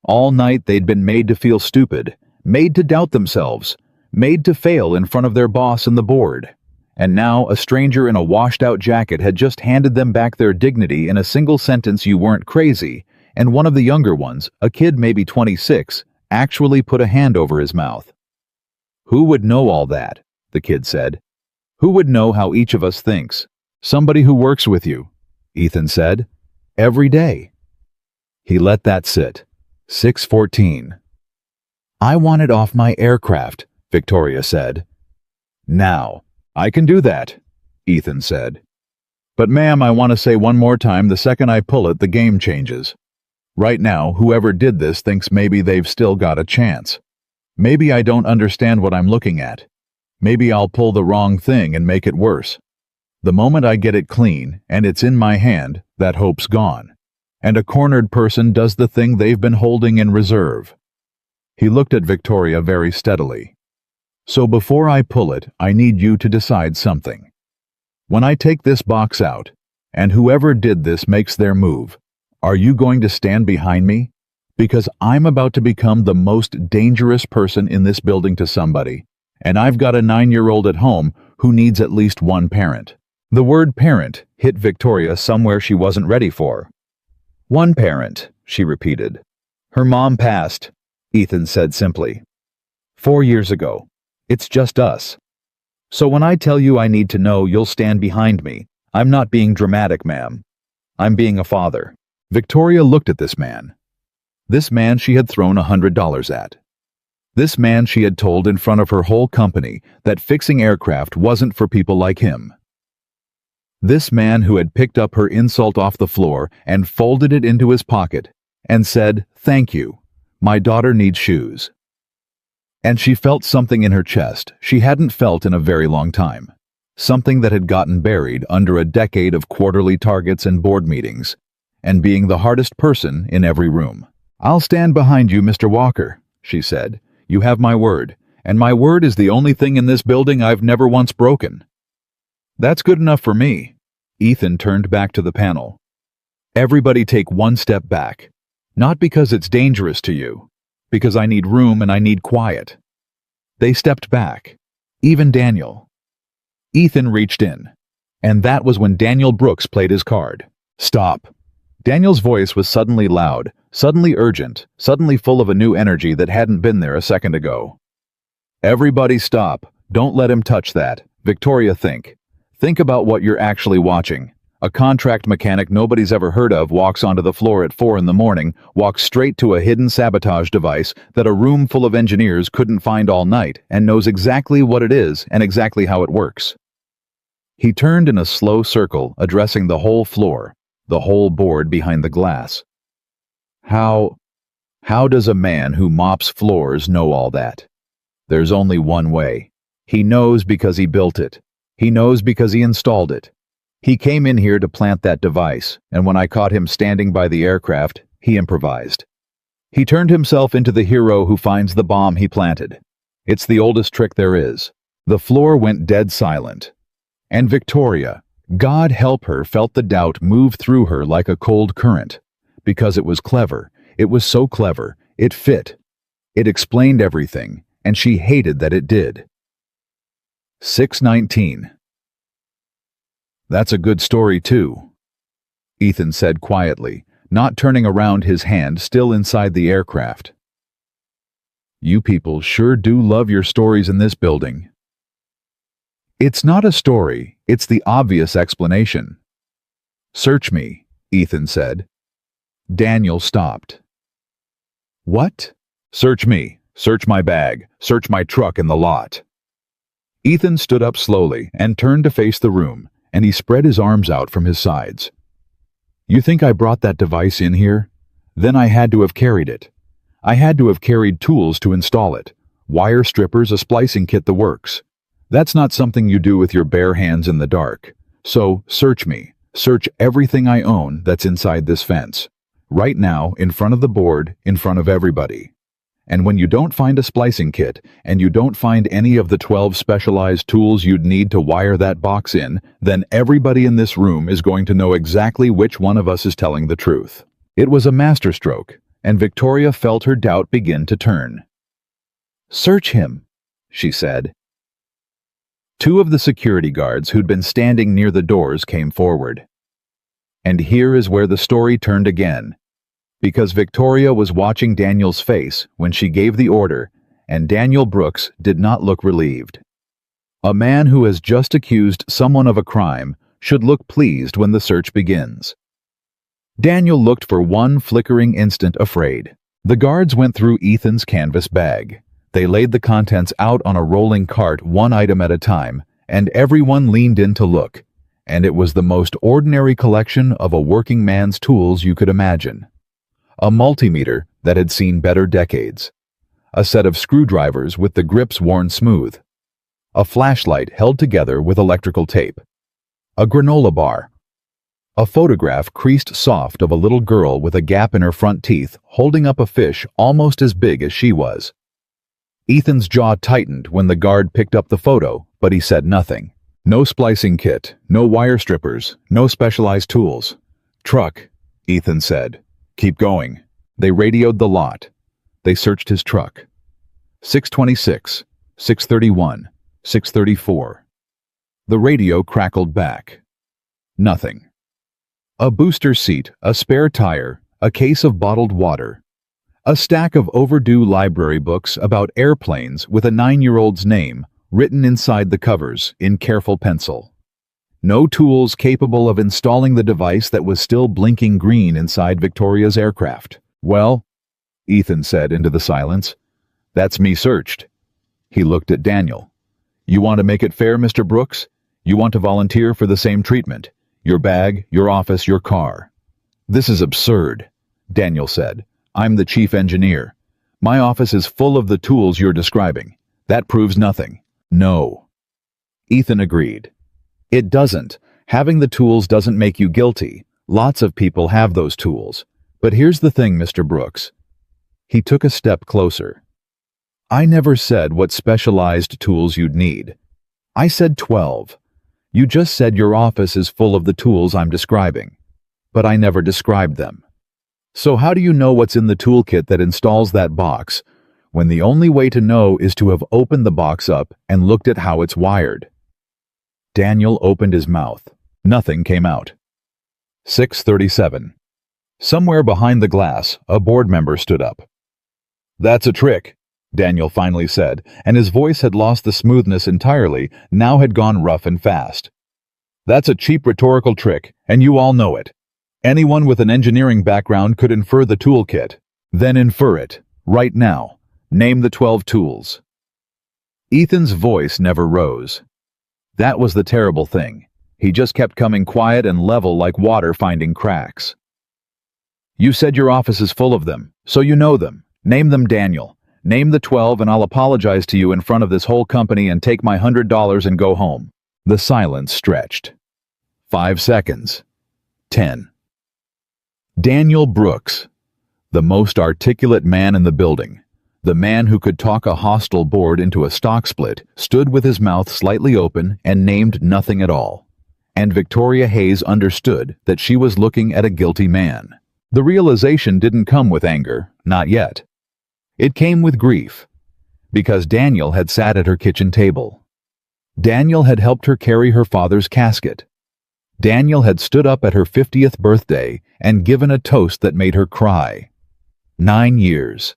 All night they'd been made to feel stupid, made to doubt themselves, made to fail in front of their boss and the board. And now a stranger in a washed-out jacket had just handed them back their dignity in a single sentence: "You weren't crazy," and one of the younger ones, a kid maybe 26, actually put a hand over his mouth. "Who would know all that?" the kid said. "Who would know how each of us thinks?" "Somebody who works with you," Ethan said. "Every day." He let that sit. 6:14. "I want it off my aircraft," Victoria said. "Now. I can do that," Ethan said. "But ma'am, I want to say one more time, the second I pull it, the game changes. Right now, whoever did this thinks maybe they've still got a chance. Maybe I don't understand what I'm looking at. Maybe I'll pull the wrong thing and make it worse. The moment I get it clean, and it's in my hand, that hope's gone. And a cornered person does the thing they've been holding in reserve." He looked at Victoria very steadily. "So before I pull it, I need you to decide something. When I take this box out, and whoever did this makes their move, are you going to stand behind me? Because I'm about to become the most dangerous person in this building to somebody, and I've got a 9-year-old at home who needs at least one parent." The word parent hit Victoria somewhere she wasn't ready for. "One parent," she repeated. "Her mom passed," Ethan said simply. 4 years ago. It's just us. So when I tell you I need to know, you'll stand behind me. I'm not being dramatic, ma'am. I'm being a father." Victoria looked at this man. This man she had thrown $100 at. This man she had told in front of her whole company that fixing aircraft wasn't for people like him. This man who had picked up her insult off the floor and folded it into his pocket and said, "Thank you. My daughter needs shoes." And she felt something in her chest she hadn't felt in a very long time. Something that had gotten buried under a decade of quarterly targets and board meetings, and being the hardest person in every room. "I'll stand behind you, Mr. Walker," she said. "You have my word, and my word is the only thing in this building I've never once broken." "That's good enough for me." Ethan turned back to the panel. "Everybody take one step back. Not because it's dangerous to you. Because I need room and I need quiet." They stepped back. Even Daniel. Ethan reached in. And that was when Daniel Brooks played his card. "Stop." Daniel's voice was suddenly loud, suddenly urgent, suddenly full of a new energy that hadn't been there a second ago. "Everybody stop. Don't let him touch that. Victoria, think. Think about what you're actually watching. A contract mechanic nobody's ever heard of walks onto the floor at 4 in the morning, walks straight to a hidden sabotage device that a room full of engineers couldn't find all night, and knows exactly what it is and exactly how it works." He turned in a slow circle, addressing the whole floor, the whole board behind the glass. How does a man who mops floors know all that? There's only one way. He knows because he built it. He knows because he installed it. He came in here to plant that device, and when I caught him standing by the aircraft, he improvised. He turned himself into the hero who finds the bomb he planted. It's the oldest trick there is. The floor went dead silent. And Victoria, God help her, felt the doubt move through her like a cold current. Because it was clever. It was so clever. It fit. It explained everything, and she hated that it did. 6:19. That's a good story, too, Ethan said quietly, not turning around, his hand still inside the aircraft. You people sure do love your stories in this building. It's not a story, it's the obvious explanation. Search me, Ethan said. Daniel stopped. What? Search me. Search my bag. Search my truck in the lot. Ethan stood up slowly and turned to face the room, and he spread his arms out from his sides. You think I brought that device in here? Then I had to have carried it. I had to have carried tools to install it. Wire strippers, a splicing kit, the works. That's not something you do with your bare hands in the dark. So, search me. Search everything I own that's inside this fence. Right now, in front of the board, in front of everybody. And when you don't find a splicing kit, and you don't find any of the 12 specialized tools you'd need to wire that box in, then everybody in this room is going to know exactly which one of us is telling the truth. It was a masterstroke, and Victoria felt her doubt begin to turn. Search him, she said. Two of the security guards who'd been standing near the doors came forward. And here is where the story turned again. Because Victoria was watching Daniel's face when she gave the order, and Daniel Brooks did not look relieved. A man who has just accused someone of a crime should look pleased when the search begins. Daniel looked for one flickering instant afraid. The guards went through Ethan's canvas bag. They laid the contents out on a rolling cart, one item at a time, and everyone leaned in to look. And it was the most ordinary collection of a working man's tools you could imagine. A multimeter that had seen better decades. A set of screwdrivers with the grips worn smooth. A flashlight held together with electrical tape. A granola bar. A photograph creased soft of a little girl with a gap in her front teeth holding up a fish almost as big as she was. Ethan's jaw tightened when the guard picked up the photo, but he said nothing. No splicing kit, no wire strippers, no specialized tools. Truck, Ethan said. Keep going. They radioed the lot. They searched his truck. 626, 631, 634. The radio crackled back. Nothing. A booster seat, a spare tire, a case of bottled water. A stack of overdue library books about airplanes with a 9-year-old's name written inside the covers in careful pencil. No tools capable of installing the device that was still blinking green inside Victoria's aircraft. Well, Ethan said into the silence, that's me searched. He looked at Daniel. You want to make it fair, Mr. Brooks? You want to volunteer for the same treatment? Your bag, your office, your car. This is absurd, Daniel said. I'm the chief engineer. My office is full of the tools you're describing. That proves nothing. No. Ethan agreed. It doesn't. Having the tools doesn't make you guilty. Lots of people have those tools. But here's the thing, Mr. Brooks. He took a step closer. I never said what specialized tools you'd need. I said 12. You just said your office is full of the tools I'm describing. But I never described them. So how do you know what's in the toolkit that installs that box, when the only way to know is to have opened the box up and looked at how it's wired? Daniel opened his mouth. Nothing came out. 6:37. Somewhere behind the glass, a board member stood up. That's a trick, Daniel finally said, and his voice had lost the smoothness entirely, now had gone rough and fast. That's a cheap rhetorical trick, and you all know it. Anyone with an engineering background could infer the toolkit. Then infer it, right now. Name the 12 tools. Ethan's voice never rose. That was the terrible thing. He just kept coming quiet and level like water finding cracks. You said your office is full of them, so you know them. Name them, Daniel. Name the 12 and I'll apologize to you in front of this whole company and take my $100 and go home. The silence stretched. 5 seconds. 10. Daniel Brooks, the most articulate man in the building, The man who could talk a hostile board into a stock split stood with his mouth slightly open and named nothing at all. And Victoria Hayes understood that she was looking at a guilty man. The realization didn't come with anger, not yet. It came with grief, because Daniel had sat at her kitchen table. Daniel had helped her carry her father's casket. Daniel had stood up at her 50th birthday and given a toast that made her cry. 9 years.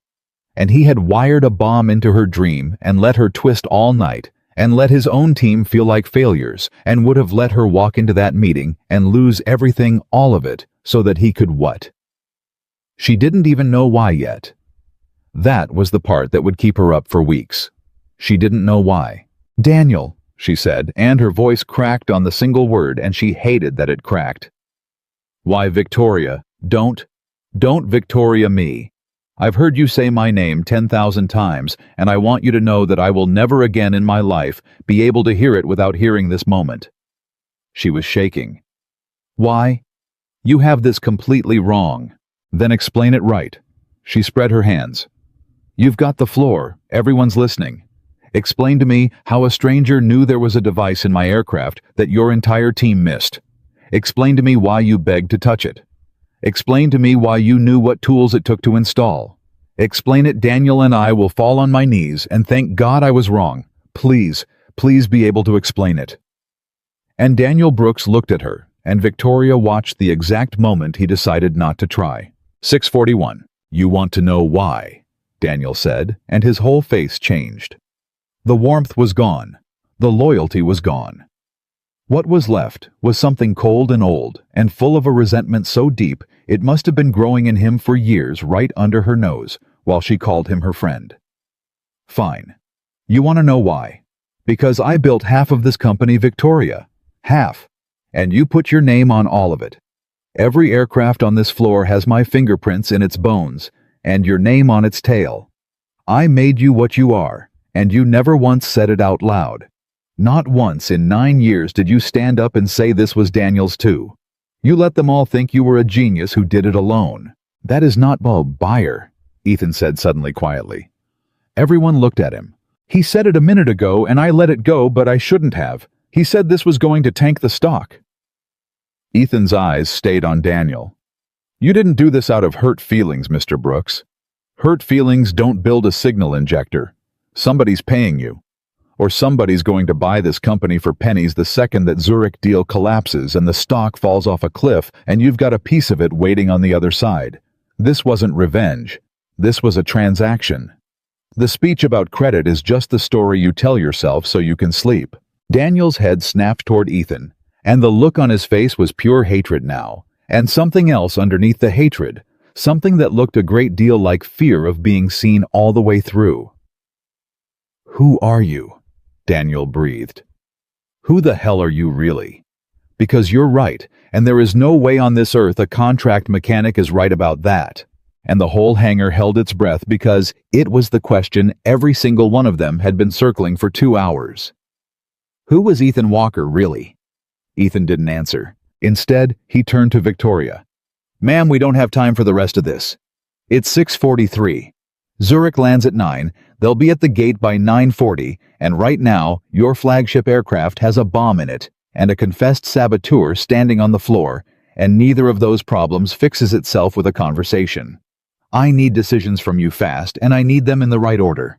And he had wired a bomb into her dream and let her twist all night and let his own team feel like failures and would have let her walk into that meeting and lose everything, all of it, so that he could what? She didn't even know why yet. That was the part that would keep her up for weeks. She didn't know why. "Daniel," she said, and her voice cracked on the single word, and she hated that it cracked. "Why, Victoria, don't Victoria me. I've heard you say my name 10,000 times, and I want you to know that I will never again in my life be able to hear it without hearing this moment." She was shaking. "Why? You have this completely wrong. Then explain it right." She spread her hands. "You've got the floor. Everyone's listening. Explain to me how a stranger knew there was a device in my aircraft that your entire team missed. Explain to me why you begged to touch it. Explain to me why you knew what tools it took to install. Explain it. Daniel and I will fall on my knees and thank God I was wrong. Please, please be able to explain it." And Daniel Brooks looked at her, and Victoria watched the exact moment he decided not to try. 6:41. "You want to know why," Daniel said, and his whole face changed. The warmth was gone. The loyalty was gone. What was left was something cold and old, and full of a resentment so deep it must have been growing in him for years right under her nose, while she called him her friend. "Fine. You want to know why? Because I built half of this company, Victoria. Half. And you put your name on all of it. Every aircraft on this floor has my fingerprints in its bones, and your name on its tail. I made you what you are, and you never once said it out loud. Not once in 9 years did you stand up and say this was Daniel's too. You let them all think you were a genius who did it alone. That is not Bob Buyer," Ethan said suddenly quietly. Everyone looked at him. "He said it a minute ago and I let it go, but I shouldn't have. He said this was going to tank the stock." Ethan's eyes stayed on Daniel. "You didn't do this out of hurt feelings, Mr. Brooks. Hurt feelings don't build a signal injector. Somebody's paying you. Or somebody's going to buy this company for pennies the second that Zurich deal collapses and the stock falls off a cliff and you've got a piece of it waiting on the other side. This wasn't revenge. This was a transaction. The speech about credit is just the story you tell yourself so you can sleep." Daniel's head snapped toward Ethan, and the look on his face was pure hatred now, and something else underneath the hatred, something that looked a great deal like fear of being seen all the way through. "Who are you?" Daniel breathed. "Who the hell are you really? Because you're right, and there is no way on this earth a contract mechanic is right about that." And the whole hangar held its breath because it was the question every single one of them had been circling for 2 hours. Who was Ethan Walker really? Ethan didn't answer. Instead, he turned to Victoria. "Ma'am, we don't have time for the rest of this. It's 6:43. Zurich lands at 9, they'll be at the gate by 9:40, and right now, your flagship aircraft has a bomb in it, and a confessed saboteur standing on the floor, and neither of those problems fixes itself with a conversation. I need decisions from you fast, and I need them in the right order.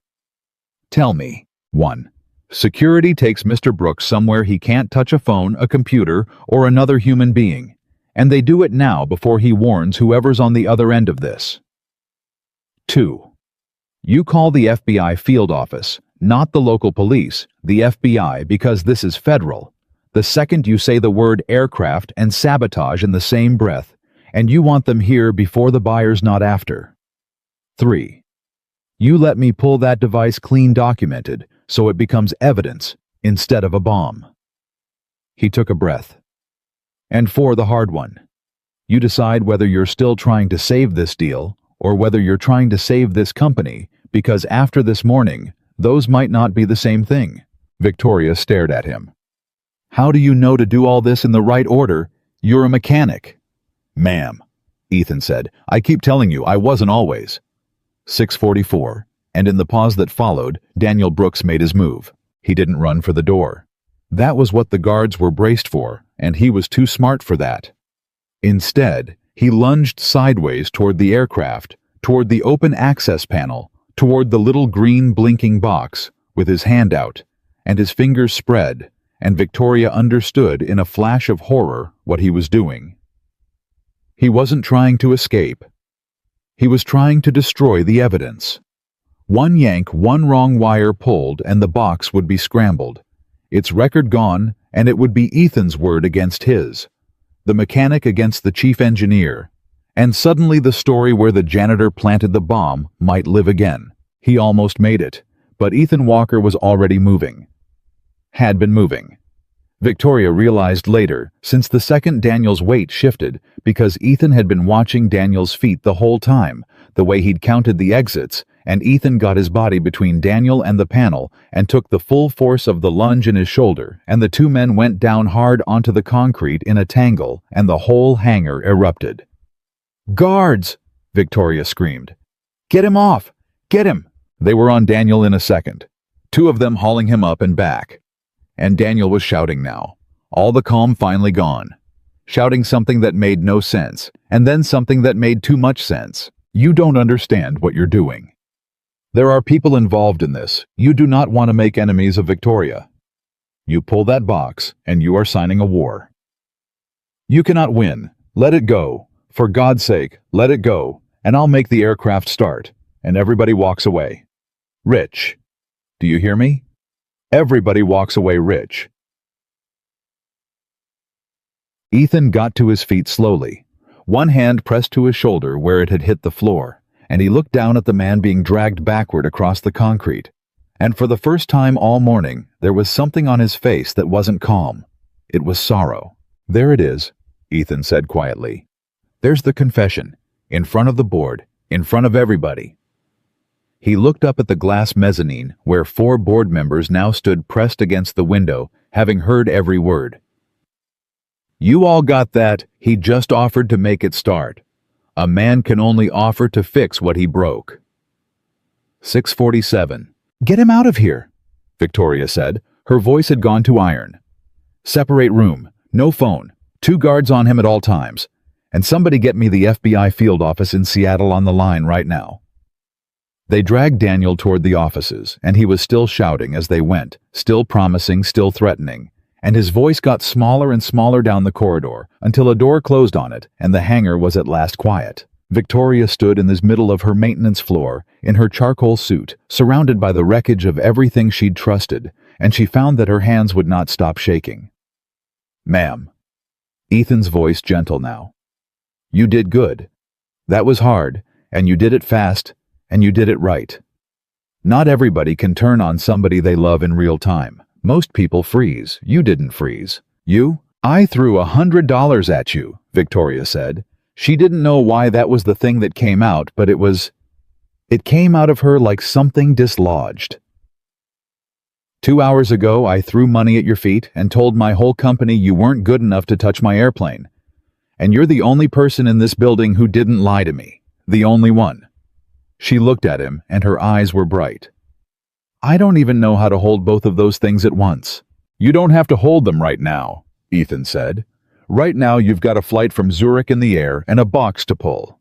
Tell me. 1. Security takes Mr. Brooks somewhere he can't touch a phone, a computer, or another human being, and they do it now before he warns whoever's on the other end of this. 2. You call the FBI field office, not the local police, the FBI, because this is federal. The second you say the word aircraft and sabotage in the same breath, and you want them here before the buyers, not after. 3. You let me pull that device clean documented, so it becomes evidence instead of a bomb. He took a breath. And 4, the hard one. You decide whether you're still trying to save this deal, or whether you're trying to save this company, because after this morning, those might not be the same thing. Victoria stared at him. How do you know to do all this in the right order? You're a mechanic. Ma'am, Ethan said, I keep telling you I wasn't always. 6:44, and in the pause that followed, Daniel Brooks made his move. He didn't run for the door. That was what the guards were braced for, and he was too smart for that. Instead, he lunged sideways toward the aircraft, toward the open access panel, toward the little green blinking box, with his hand out, and his fingers spread, and Victoria understood in a flash of horror what he was doing. He wasn't trying to escape. He was trying to destroy the evidence. One yank, one wrong wire pulled, and the box would be scrambled. Its record gone, and it would be Ethan's word against his, the mechanic against the chief engineer, and suddenly the story where the janitor planted the bomb might live again. He almost made it, but Ethan Walker was already moving. Had been moving. Victoria realized later, since the second Daniel's weight shifted, because Ethan had been watching Daniel's feet the whole time, the way he'd counted the exits, and Ethan got his body between Daniel and the panel and took the full force of the lunge in his shoulder, and the two men went down hard onto the concrete in a tangle, and the whole hangar erupted. "Guards!" Victoria screamed. "Get him off! Get him!" They were on Daniel in a second, two of them hauling him up and back. And Daniel was shouting now, all the calm finally gone, shouting something that made no sense, and then something that made too much sense. "You don't understand what you're doing. There are people involved in this. You do not want to make enemies of Victoria. You pull that box, and you are signing a war. You cannot win. Let it go. For God's sake, let it go, and I'll make the aircraft start." And everybody walks away. Rich. Do you hear me? Everybody walks away rich. Ethan got to his feet slowly. One hand pressed to his shoulder where it had hit the floor, and he looked down at the man being dragged backward across the concrete. And for the first time all morning, there was something on his face that wasn't calm. It was sorrow. "There it is," Ethan said quietly. "There's the confession, in front of the board, in front of everybody." He looked up at the glass mezzanine, where 4 board members now stood pressed against the window, having heard every word. "You all got that. He just offered to make it start. A man can only offer to fix what he broke." 6:47. "Get him out of here," Victoria said. Her voice had gone to iron. "Separate room. No phone. 2 guards on him at all times. And somebody get me the FBI field office in Seattle on the line right now." They dragged Daniel toward the offices, and he was still shouting as they went, still promising, still threatening, and his voice got smaller and smaller down the corridor until a door closed on it, and the hangar was at last quiet. Victoria stood in the middle of her maintenance floor, in her charcoal suit, surrounded by the wreckage of everything she'd trusted, and she found that her hands would not stop shaking. "Ma'am." Ethan's voice gentle now. "You did good. That was hard, and you did it fast, and you did it right. Not everybody can turn on somebody they love in real time. Most people freeze. You didn't freeze. You? I threw $100 at you," Victoria said. She didn't know why that was the thing that came out, but it came out of her like something dislodged. "2 hours ago, I threw money at your feet and told my whole company you weren't good enough to touch my airplane. And you're the only person in this building who didn't lie to me. The only one." She looked at him, and her eyes were bright. "I don't even know how to hold both of those things at once." "You don't have to hold them right now," Ethan said. "Right now you've got a flight from Zurich in the air and a box to pull.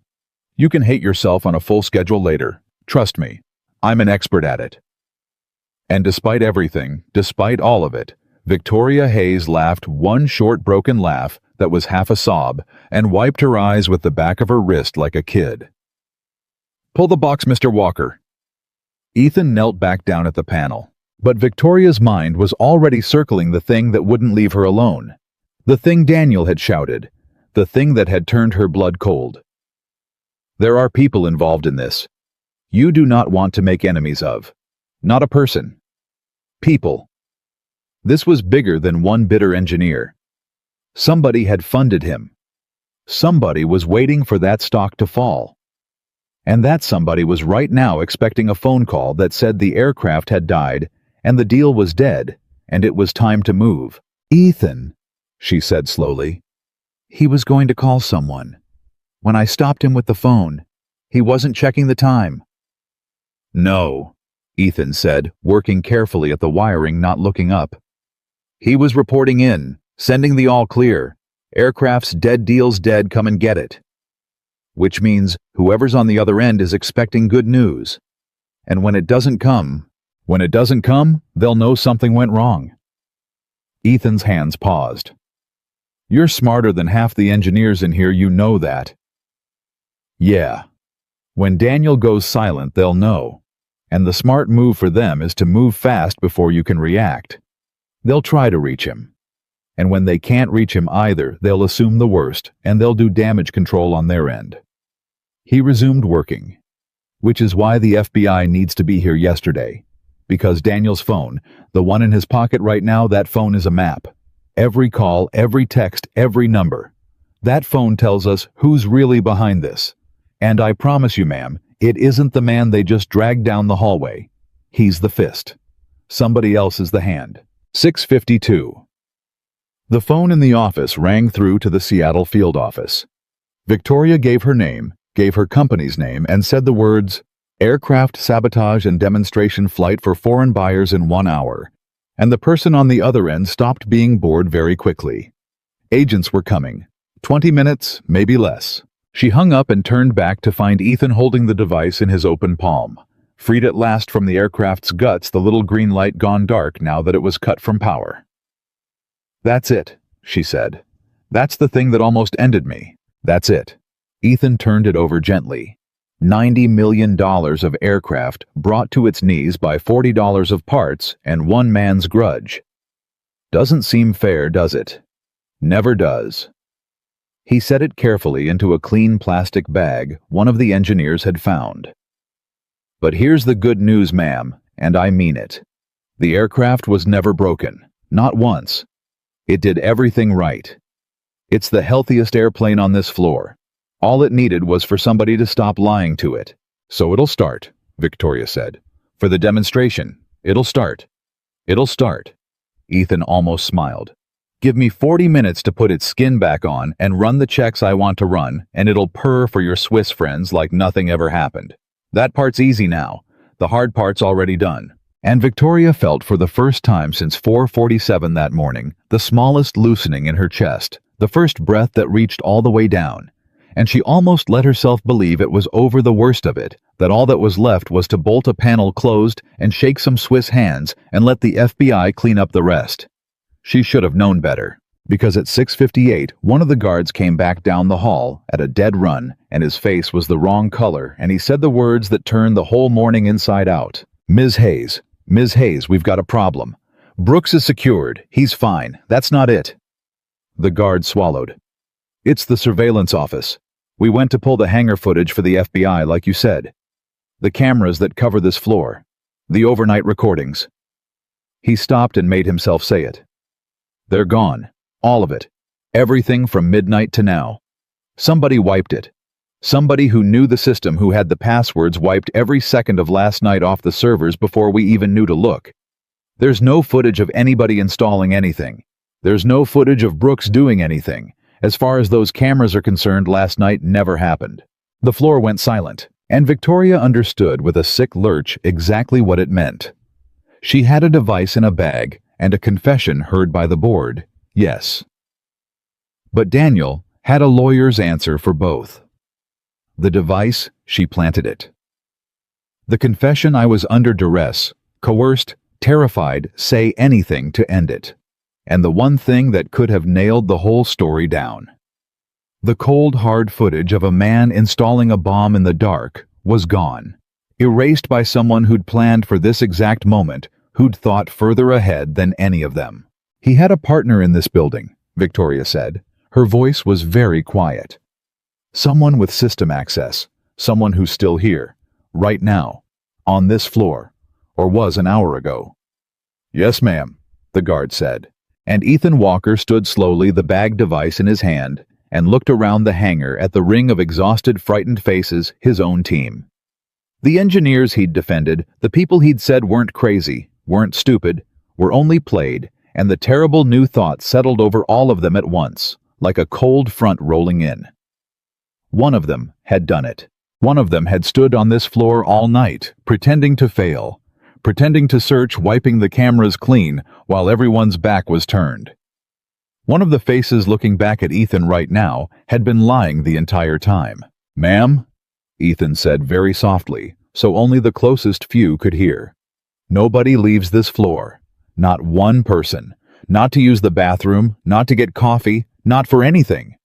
You can hate yourself on a full schedule later. Trust me, I'm an expert at it." And despite everything, despite all of it, Victoria Hayes laughed one short broken laugh that was half a sob and wiped her eyes with the back of her wrist like a kid. "Pull the box, Mr. Walker." Ethan knelt back down at the panel, but Victoria's mind was already circling the thing that wouldn't leave her alone. The thing Daniel had shouted, the thing that had turned her blood cold. "There are people involved in this. You do not want to make enemies of. Not a person. People. This was bigger than one bitter engineer. Somebody had funded him. Somebody was waiting for that stock to fall. And that somebody was right now expecting a phone call that said the aircraft had died, and the deal was dead, and it was time to move. "Ethan," she said slowly. "He was going to call someone. When I stopped him with the phone, he wasn't checking the time." No, Ethan said, working carefully at the wiring, not looking up. He was reporting in, sending the all clear. Aircraft's dead deal's dead, come and get it. Which means whoever's on the other end is expecting good news. And when it doesn't come, they'll know something went wrong. Ethan's hands paused. You're smarter than half the engineers in here, you know that. Yeah. When Daniel goes silent, they'll know. And the smart move for them is to move fast before you can react. They'll try to reach him. And when they can't reach him either, they'll assume the worst, and they'll do damage control on their end. He resumed working, which is why the FBI needs to be here yesterday. Because Daniel's phone, the one in his pocket right now, that phone is a map. Every call, every text, every number. That phone tells us who's really behind this. And I promise you, ma'am, it isn't the man they just dragged down the hallway. He's the fist. Somebody else is the hand. 6:52. The phone in the office rang through to the Seattle field office. Victoria gave her name, gave her company's name, and said the words, "Aircraft sabotage and demonstration flight for foreign buyers in 1 hour." And the person on the other end stopped being bored very quickly. Agents were coming. 20 minutes, maybe less. She hung up and turned back to find Ethan holding the device in his open palm. Freed at last from the aircraft's guts, the little green light gone dark now that it was cut from power. That's it, she said. That's the thing that almost ended me. That's it. Ethan turned it over gently. $90 million of aircraft brought to its knees by $40 of parts and one man's grudge. Doesn't seem fair, does it? Never does. He set it carefully into a clean plastic bag one of the engineers had found. But here's the good news, ma'am, and I mean it. The aircraft was never broken. Not once. It did everything right. It's the healthiest airplane on this floor. All it needed was for somebody to stop lying to it. So it'll start, Victoria said. For the demonstration, it'll start. It'll start. Ethan almost smiled. Give me 40 minutes to put its skin back on and run the checks I want to run, and it'll purr for your Swiss friends like nothing ever happened. That part's easy now. The hard part's already done. And Victoria felt for the first time since 4:47 that morning the smallest loosening in her chest, the first breath that reached all the way down. And she almost let herself believe it was over, the worst of it, that all that was left was to bolt a panel closed and shake some Swiss hands and let the FBI clean up the rest. She should have known better, because at 6:58 one of the guards came back down the hall at a dead run, and his face was the wrong color, and he said the words that turned the whole morning inside out. Ms. Hayes, we've got a problem. Brooks is secured. He's fine. That's not it." The guard swallowed. "It's the surveillance office. We went to pull the hangar footage for the FBI, like you said. The cameras that cover this floor. The overnight recordings." He stopped and made himself say it. "They're gone. All of it. Everything from midnight to now. Somebody wiped it. Somebody who knew the system, who had the passwords, wiped every second of last night off the servers before we even knew to look. There's no footage of anybody installing anything. There's no footage of Brooks doing anything. As far as those cameras are concerned, last night never happened." The floor went silent, and Victoria understood with a sick lurch exactly what it meant. She had a device in a bag and a confession heard by the board, yes. But Daniel had a lawyer's answer for both. The device, she planted it. The confession, I was under duress, coerced, terrified, say anything to end it. And the one thing that could have nailed the whole story down. The cold, hard footage of a man installing a bomb in the dark was gone, erased by someone who'd planned for this exact moment, who'd thought further ahead than any of them. He had a partner in this building, Victoria said. Her voice was very quiet. Someone with system access, someone who's still here, right now, on this floor, or was an hour ago. "Yes, ma'am," the guard said, and Ethan Walker stood slowly, the bag device in his hand, and looked around the hangar at the ring of exhausted, frightened faces, his own team. The engineers he'd defended, the people he'd said weren't crazy, weren't stupid, were only played, and the terrible new thought settled over all of them at once, like a cold front rolling in. One of them had done it. One of them had stood on this floor all night, pretending to fail, pretending to search, wiping the cameras clean while everyone's back was turned. One of the faces looking back at Ethan right now had been lying the entire time. "Ma'am?" Ethan said very softly, so only the closest few could hear. "Nobody leaves this floor. Not one person. Not to use the bathroom, not to get coffee, not for anything.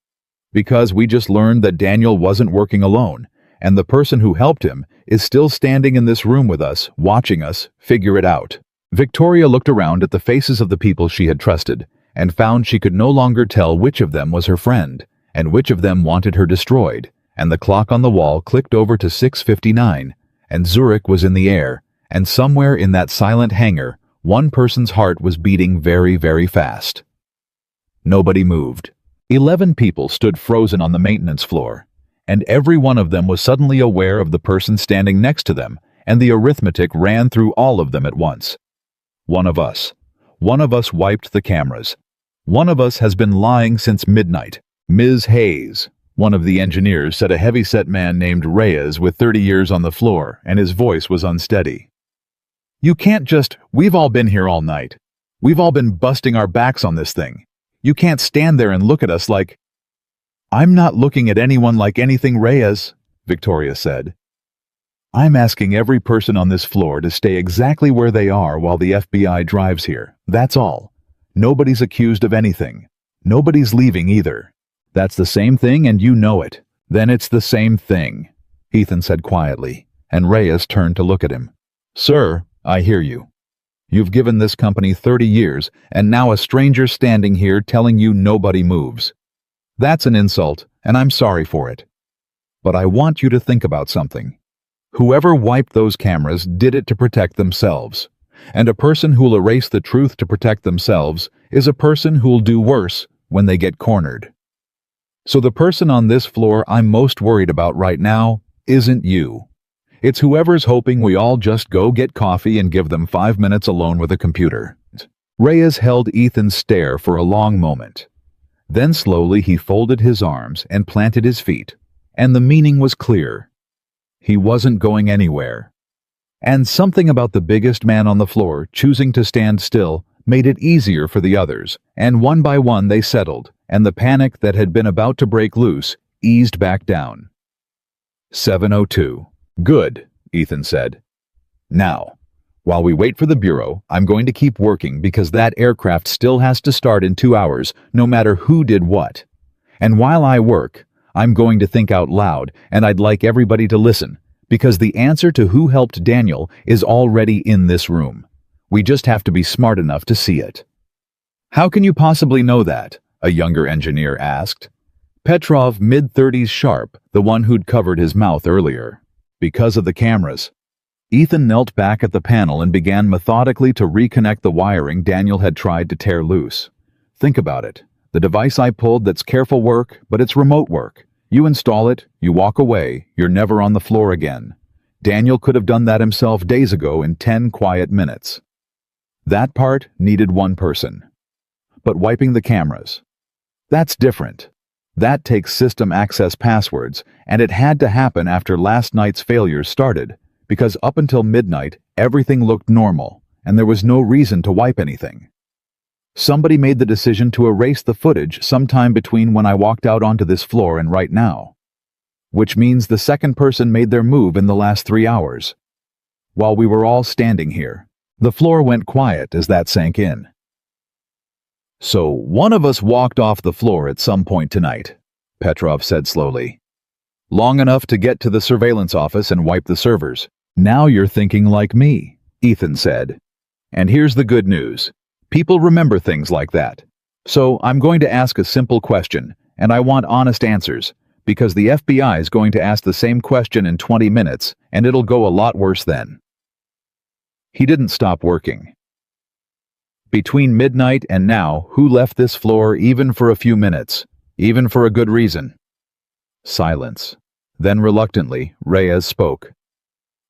Because we just learned that Daniel wasn't working alone, and the person who helped him is still standing in this room with us, watching us figure it out." Victoria looked around at the faces of the people she had trusted, and found she could no longer tell which of them was her friend, and which of them wanted her destroyed, and the clock on the wall clicked over to 6:59, and Zurich was in the air, and somewhere in that silent hangar, one person's heart was beating very, very fast. Nobody moved. 11 people stood frozen on the maintenance floor, and every one of them was suddenly aware of the person standing next to them, and the arithmetic ran through all of them at once. One of us. One of us wiped the cameras. One of us has been lying since midnight. Ms. Hayes, one of the engineers, said a heavy-set man named Reyes with 30 years on the floor, and his voice was unsteady. "You can't just, we've all been here all night. We've all been busting our backs on this thing. You can't stand there and look at us like—" "I'm not looking at anyone like anything, Reyes," Victoria said. "I'm asking every person on this floor to stay exactly where they are while the FBI drives here. That's all. Nobody's accused of anything. Nobody's leaving either. That's the same thing and you know it. Then it's the same thing," Ethan said quietly, and Reyes turned to look at him. "Sir, I hear you. You've given this company 30 years, and now a stranger standing here telling you nobody moves. That's an insult, and I'm sorry for it. But I want you to think about something. Whoever wiped those cameras did it to protect themselves, and a person who'll erase the truth to protect themselves is a person who'll do worse when they get cornered. So the person on this floor I'm most worried about right now isn't you. It's whoever's hoping we all just go get coffee and give them 5 minutes alone with a computer." Reyes held Ethan's stare for a long moment. Then slowly he folded his arms and planted his feet, and the meaning was clear. He wasn't going anywhere. And something about the biggest man on the floor choosing to stand still made it easier for the others, and one by one they settled, and the panic that had been about to break loose eased back down. 7:02. "Good," Ethan said. "Now, while we wait for the Bureau, I'm going to keep working because that aircraft still has to start in 2 hours, no matter who did what. And while I work, I'm going to think out loud, and I'd like everybody to listen, because the answer to who helped Daniel is already in this room. We just have to be smart enough to see it." "How can you possibly know that?" a younger engineer asked. Petrov, mid-30s sharp, the one who'd covered his mouth earlier. "Because of the cameras." Ethan knelt back at the panel and began methodically to reconnect the wiring Daniel had tried to tear loose. "Think about it. The device I pulled, that's careful work, but it's remote work. You install it, you walk away, you're never on the floor again. Daniel could have done that himself days ago in 10 quiet minutes. That part needed one person. But wiping the cameras, that's different. That takes system access passwords, and it had to happen after last night's failures started, because up until midnight, everything looked normal, and there was no reason to wipe anything. Somebody made the decision to erase the footage sometime between when I walked out onto this floor and right now. Which means the second person made their move in the last 3 hours. While we were all standing here, the floor went quiet as that sank in. So one of us walked off the floor at some point tonight, Petrov said slowly. Long enough to get to the surveillance office and wipe the servers. Now you're thinking like me, Ethan said. And here's the good news. People remember things like that. So I'm going to ask a simple question, and I want honest answers, because the FBI is going to ask the same question in 20 minutes, and it'll go a lot worse then. He didn't stop working. Between midnight and now, who left this floor even for a few minutes, even for a good reason? Silence. Then reluctantly, Reyes spoke.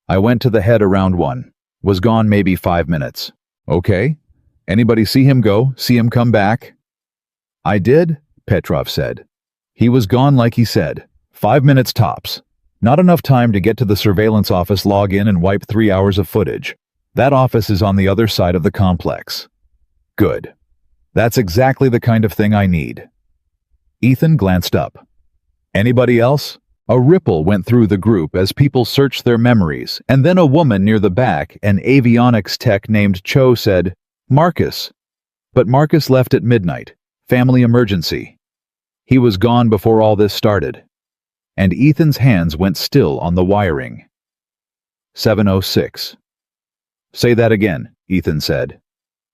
I went to the head around 1. Was gone maybe 5 minutes. Okay. Anybody see him go? See him come back? I did, Petrov said. He was gone like he said. 5 minutes tops. Not enough time to get to the surveillance office, log in, and wipe 3 hours of footage. That office is on the other side of the complex. Good. That's exactly the kind of thing I need. Ethan glanced up. Anybody else? A ripple went through the group as people searched their memories, and then a woman near the back, an avionics tech named Cho, said, "Marcus." But Marcus left at midnight. Family emergency. He was gone before all this started. And Ethan's hands went still on the wiring. 7:06. "Say that again," Ethan said.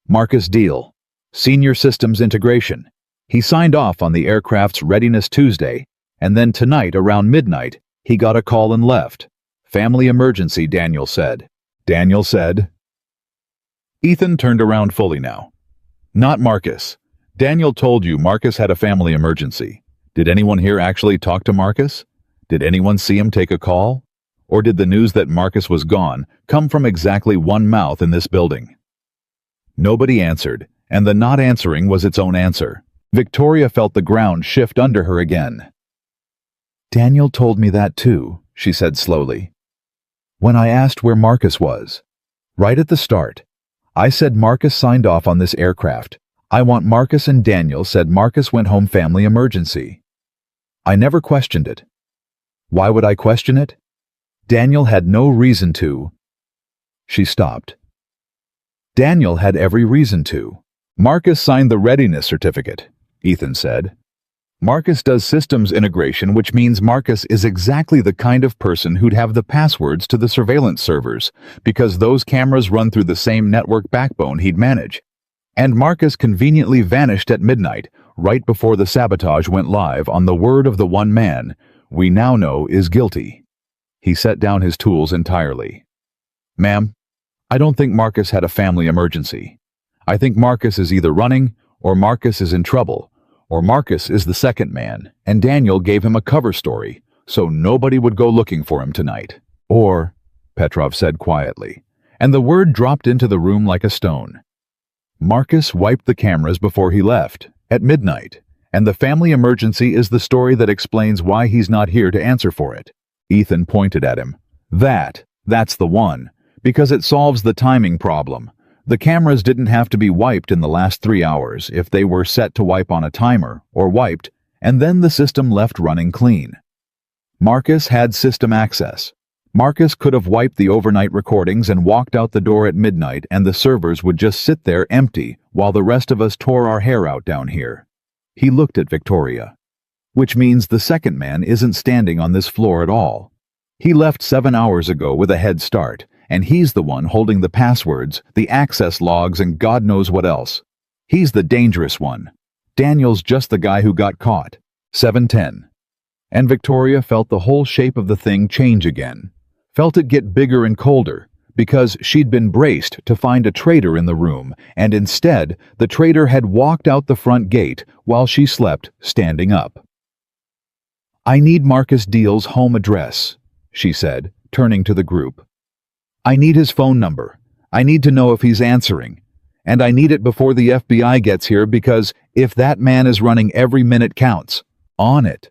"Marcus Deal. Senior Systems Integration. He signed off on the aircraft's readiness Tuesday, and then tonight around midnight, he got a call and left. Family emergency, Daniel said." Daniel said. Ethan turned around fully now. "Not Marcus. Daniel told you Marcus had a family emergency. Did anyone here actually talk to Marcus? Did anyone see him take a call? Or did the news that Marcus was gone come from exactly one mouth in this building?" Nobody answered, and the not answering was its own answer. Victoria felt the ground shift under her again. "Daniel told me that too," she said slowly. "When I asked where Marcus was. Right at the start. I said Marcus signed off on this aircraft. I want Marcus, and Daniel said Marcus went home family emergency. I never questioned it. Why would I question it? Daniel had no reason to." She stopped. Daniel had every reason to. "Marcus signed the readiness certificate," Ethan said. "Marcus does systems integration, which means Marcus is exactly the kind of person who'd have the passwords to the surveillance servers, because those cameras run through the same network backbone he'd manage. And Marcus conveniently vanished at midnight, right before the sabotage went live, on the word of the one man we now know is guilty." He set down his tools entirely. "Ma'am, I don't think Marcus had a family emergency. I think Marcus is either running, or Marcus is in trouble, or Marcus is the second man, and Daniel gave him a cover story, so nobody would go looking for him tonight. Or," Petrov said quietly, and the word dropped into the room like a stone. "Marcus wiped the cameras before he left, at midnight, and the family emergency is the story that explains why he's not here to answer for it." Ethan pointed at him. That's the one, because it solves the timing problem. The cameras didn't have to be wiped in the last 3 hours if they were set to wipe on a timer, or wiped, and then the system left running clean. Marcus had system access. Marcus could have wiped the overnight recordings and walked out the door at midnight, and the servers would just sit there empty while the rest of us tore our hair out down here. He looked at Victoria. "Which means the second man isn't standing on this floor at all. He left 7 hours ago with a head start, and he's the one holding the passwords, the access logs, and God knows what else. He's the dangerous one. Daniel's just the guy who got caught." 7:10. And Victoria felt the whole shape of the thing change again. Felt it get bigger and colder, because she'd been braced to find a traitor in the room, and instead, the traitor had walked out the front gate while she slept, standing up. "I need Marcus Deal's home address," she said, turning to the group. "I need his phone number. I need to know if he's answering. And I need it before the FBI gets here, because if that man is running, every minute counts. On it."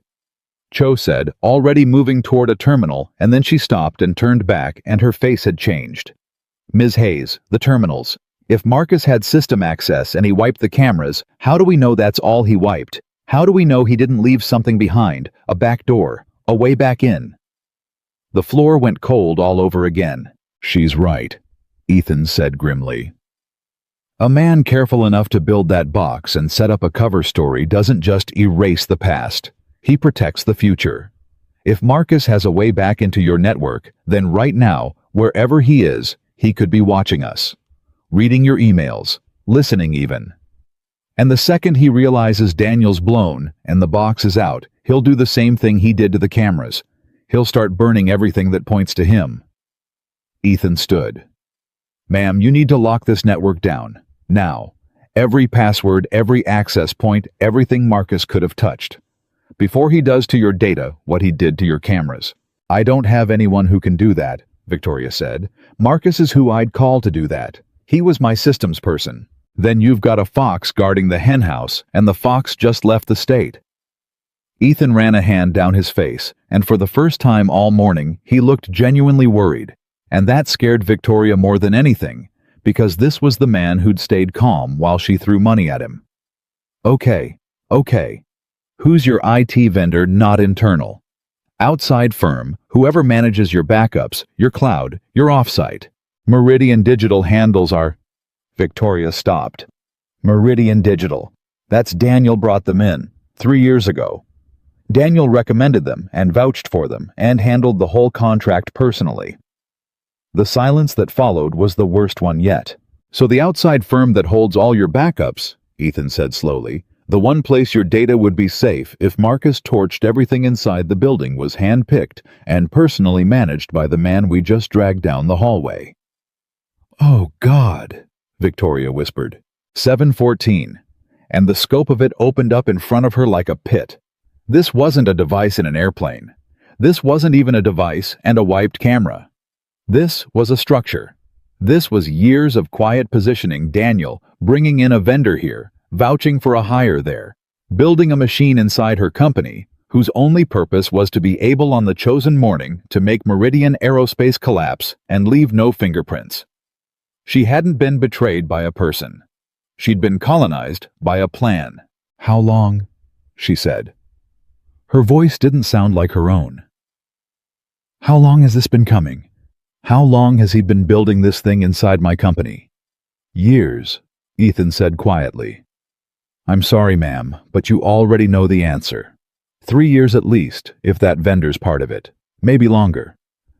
Cho said, already moving toward a terminal, and then she stopped and turned back, and her face had changed. "Ms. Hayes, the terminals. If Marcus had system access and he wiped the cameras, how do we know that's all he wiped? How do we know he didn't leave something behind, a back door, a way back in?" The floor went cold all over again. "She's right," Ethan said grimly. "A man careful enough to build that box and set up a cover story doesn't just erase the past. He protects the future. If Marcus has a way back into your network, then right now, wherever he is, he could be watching us, reading your emails, listening even. And the second he realizes Daniel's blown and the box is out, he'll do the same thing he did to the cameras. He'll start burning everything that points to him." Ethan stood. "Ma'am, you need to lock this network down. Now. Every password, every access point, everything Marcus could have touched. Before he does to your data what he did to your cameras." "I don't have anyone who can do that," Victoria said. "Marcus is who I'd call to do that. He was my systems person. Then you've got a fox guarding the hen house, and the fox just left the state." Ethan ran a hand down his face, and for the first time all morning, he looked genuinely worried. And that scared Victoria more than anything, because this was the man who'd stayed calm while she threw money at him. Okay. Who's your IT vendor not internal? Outside firm, whoever manages your backups, your cloud, your offsite. Meridian Digital handles our... Victoria stopped. Meridian Digital. That's Daniel brought them in, 3 years ago. Daniel recommended them and vouched for them and handled the whole contract personally. The silence that followed was the worst one yet. So the outside firm that holds all your backups, Ethan said slowly, the one place your data would be safe if Marcus torched everything inside the building was hand-picked and personally managed by the man we just dragged down the hallway. Oh, God, Victoria whispered. 714. And the scope of it opened up in front of her like a pit. This wasn't a device in an airplane. This wasn't even a device and a wiped camera. This was a structure. This was years of quiet positioning Daniel, bringing in a vendor here, vouching for a hire there, building a machine inside her company, whose only purpose was to be able on the chosen morning to make Meridian Aerospace collapse and leave no fingerprints. She hadn't been betrayed by a person. She'd been colonized by a plan. How long? She said. Her voice didn't sound like her own. How long has this been coming? How long has he been building this thing inside my company? Years, Ethan said quietly. I'm sorry, ma'am, but you already know the answer. 3 years at least, if that vendor's part of it. Maybe longer.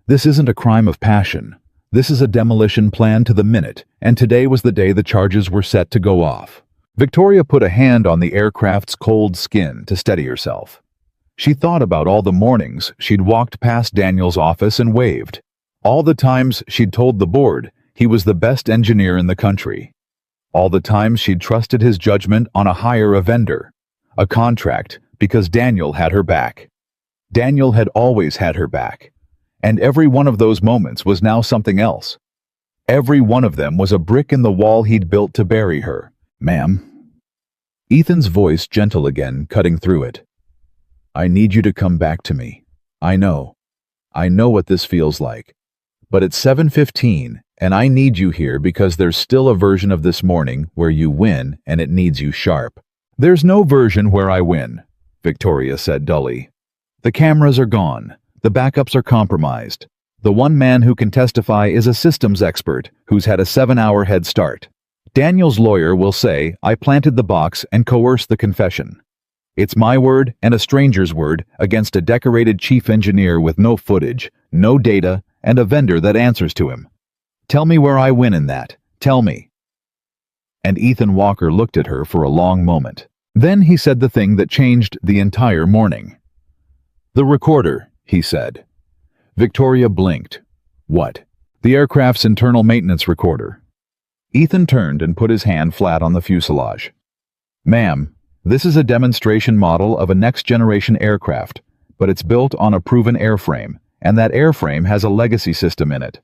This isn't a crime of passion. This is a demolition plan to the minute, and today was the day the charges were set to go off. Victoria put a hand on the aircraft's cold skin to steady herself. She thought about all the mornings she'd walked past Daniel's office and waved. All the times she'd told the board he was the best engineer in the country. All the times she'd trusted his judgment on a hire a vendor, a contract, because Daniel had her back. Daniel had always had her back. And every one of those moments was now something else. Every one of them was a brick in the wall he'd built to bury her. Ma'am. Ethan's voice gentle again, cutting through it. I need you to come back to me. I know what this feels like. But it's 7:15, and I need you here because there's still a version of this morning where you win and it needs you sharp. There's no version where I win, Victoria said dully. The cameras are gone. The backups are compromised. The one man who can testify is a systems expert who's had a 7-hour head start. Daniel's lawyer will say I planted the box and coerced the confession. It's my word and a stranger's word against a decorated chief engineer with no footage, no data, and a vendor that answers to him. Tell me where I win in that. Tell me. And Ethan Walker looked at her for a long moment. Then he said the thing that changed the entire morning. The recorder, he said. Victoria blinked. What? The aircraft's internal maintenance recorder. Ethan turned and put his hand flat on the fuselage. Ma'am, this is a demonstration model of a next-generation aircraft, but it's built on a proven airframe, and that airframe has a legacy system in it.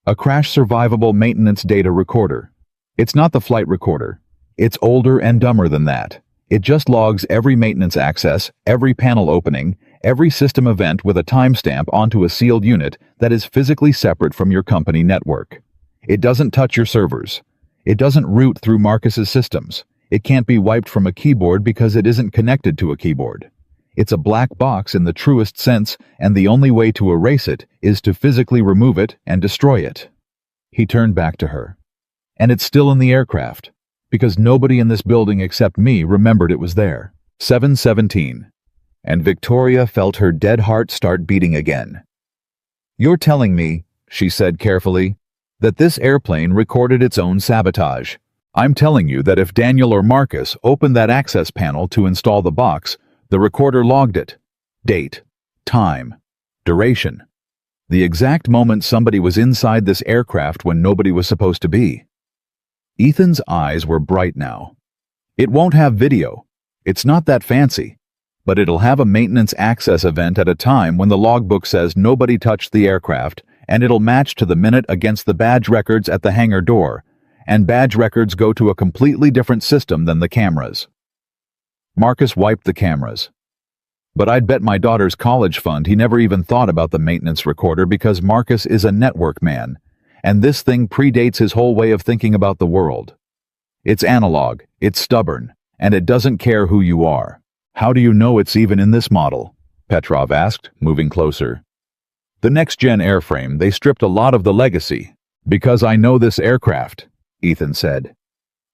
A crash-survivable maintenance data recorder. It's not the flight recorder. It's older and dumber than that. It just logs every maintenance access, every panel opening, every system event with a timestamp onto a sealed unit that is physically separate from your company network. It doesn't touch your servers. It doesn't root through Marcus's systems. It can't be wiped from a keyboard because it isn't connected to a keyboard. It's a black box in the truest sense, and the only way to erase it is to physically remove it and destroy it. He turned back to her. And it's still in the aircraft, because nobody in this building except me remembered it was there. 7:17. And Victoria felt her dead heart start beating again. You're telling me, she said carefully, that this airplane recorded its own sabotage. I'm telling you that if Daniel or Marcus opened that access panel to install the box, the recorder logged it. Date, time, duration. The exact moment somebody was inside this aircraft when nobody was supposed to be. Ethan's eyes were bright now. It won't have video. It's not that fancy. But it'll have a maintenance access event at a time when the logbook says nobody touched the aircraft, and it'll match to the minute against the badge records at the hangar door, and badge records go to a completely different system than the cameras. Marcus wiped the cameras. But I'd bet my daughter's college fund he never even thought about the maintenance recorder because Marcus is a network man, and this thing predates his whole way of thinking about the world. It's analog, it's stubborn, and it doesn't care who you are. How do you know it's even in this model? Petrov asked, moving closer. The next-gen airframe, they stripped a lot of the legacy. Because I know this aircraft, Ethan said.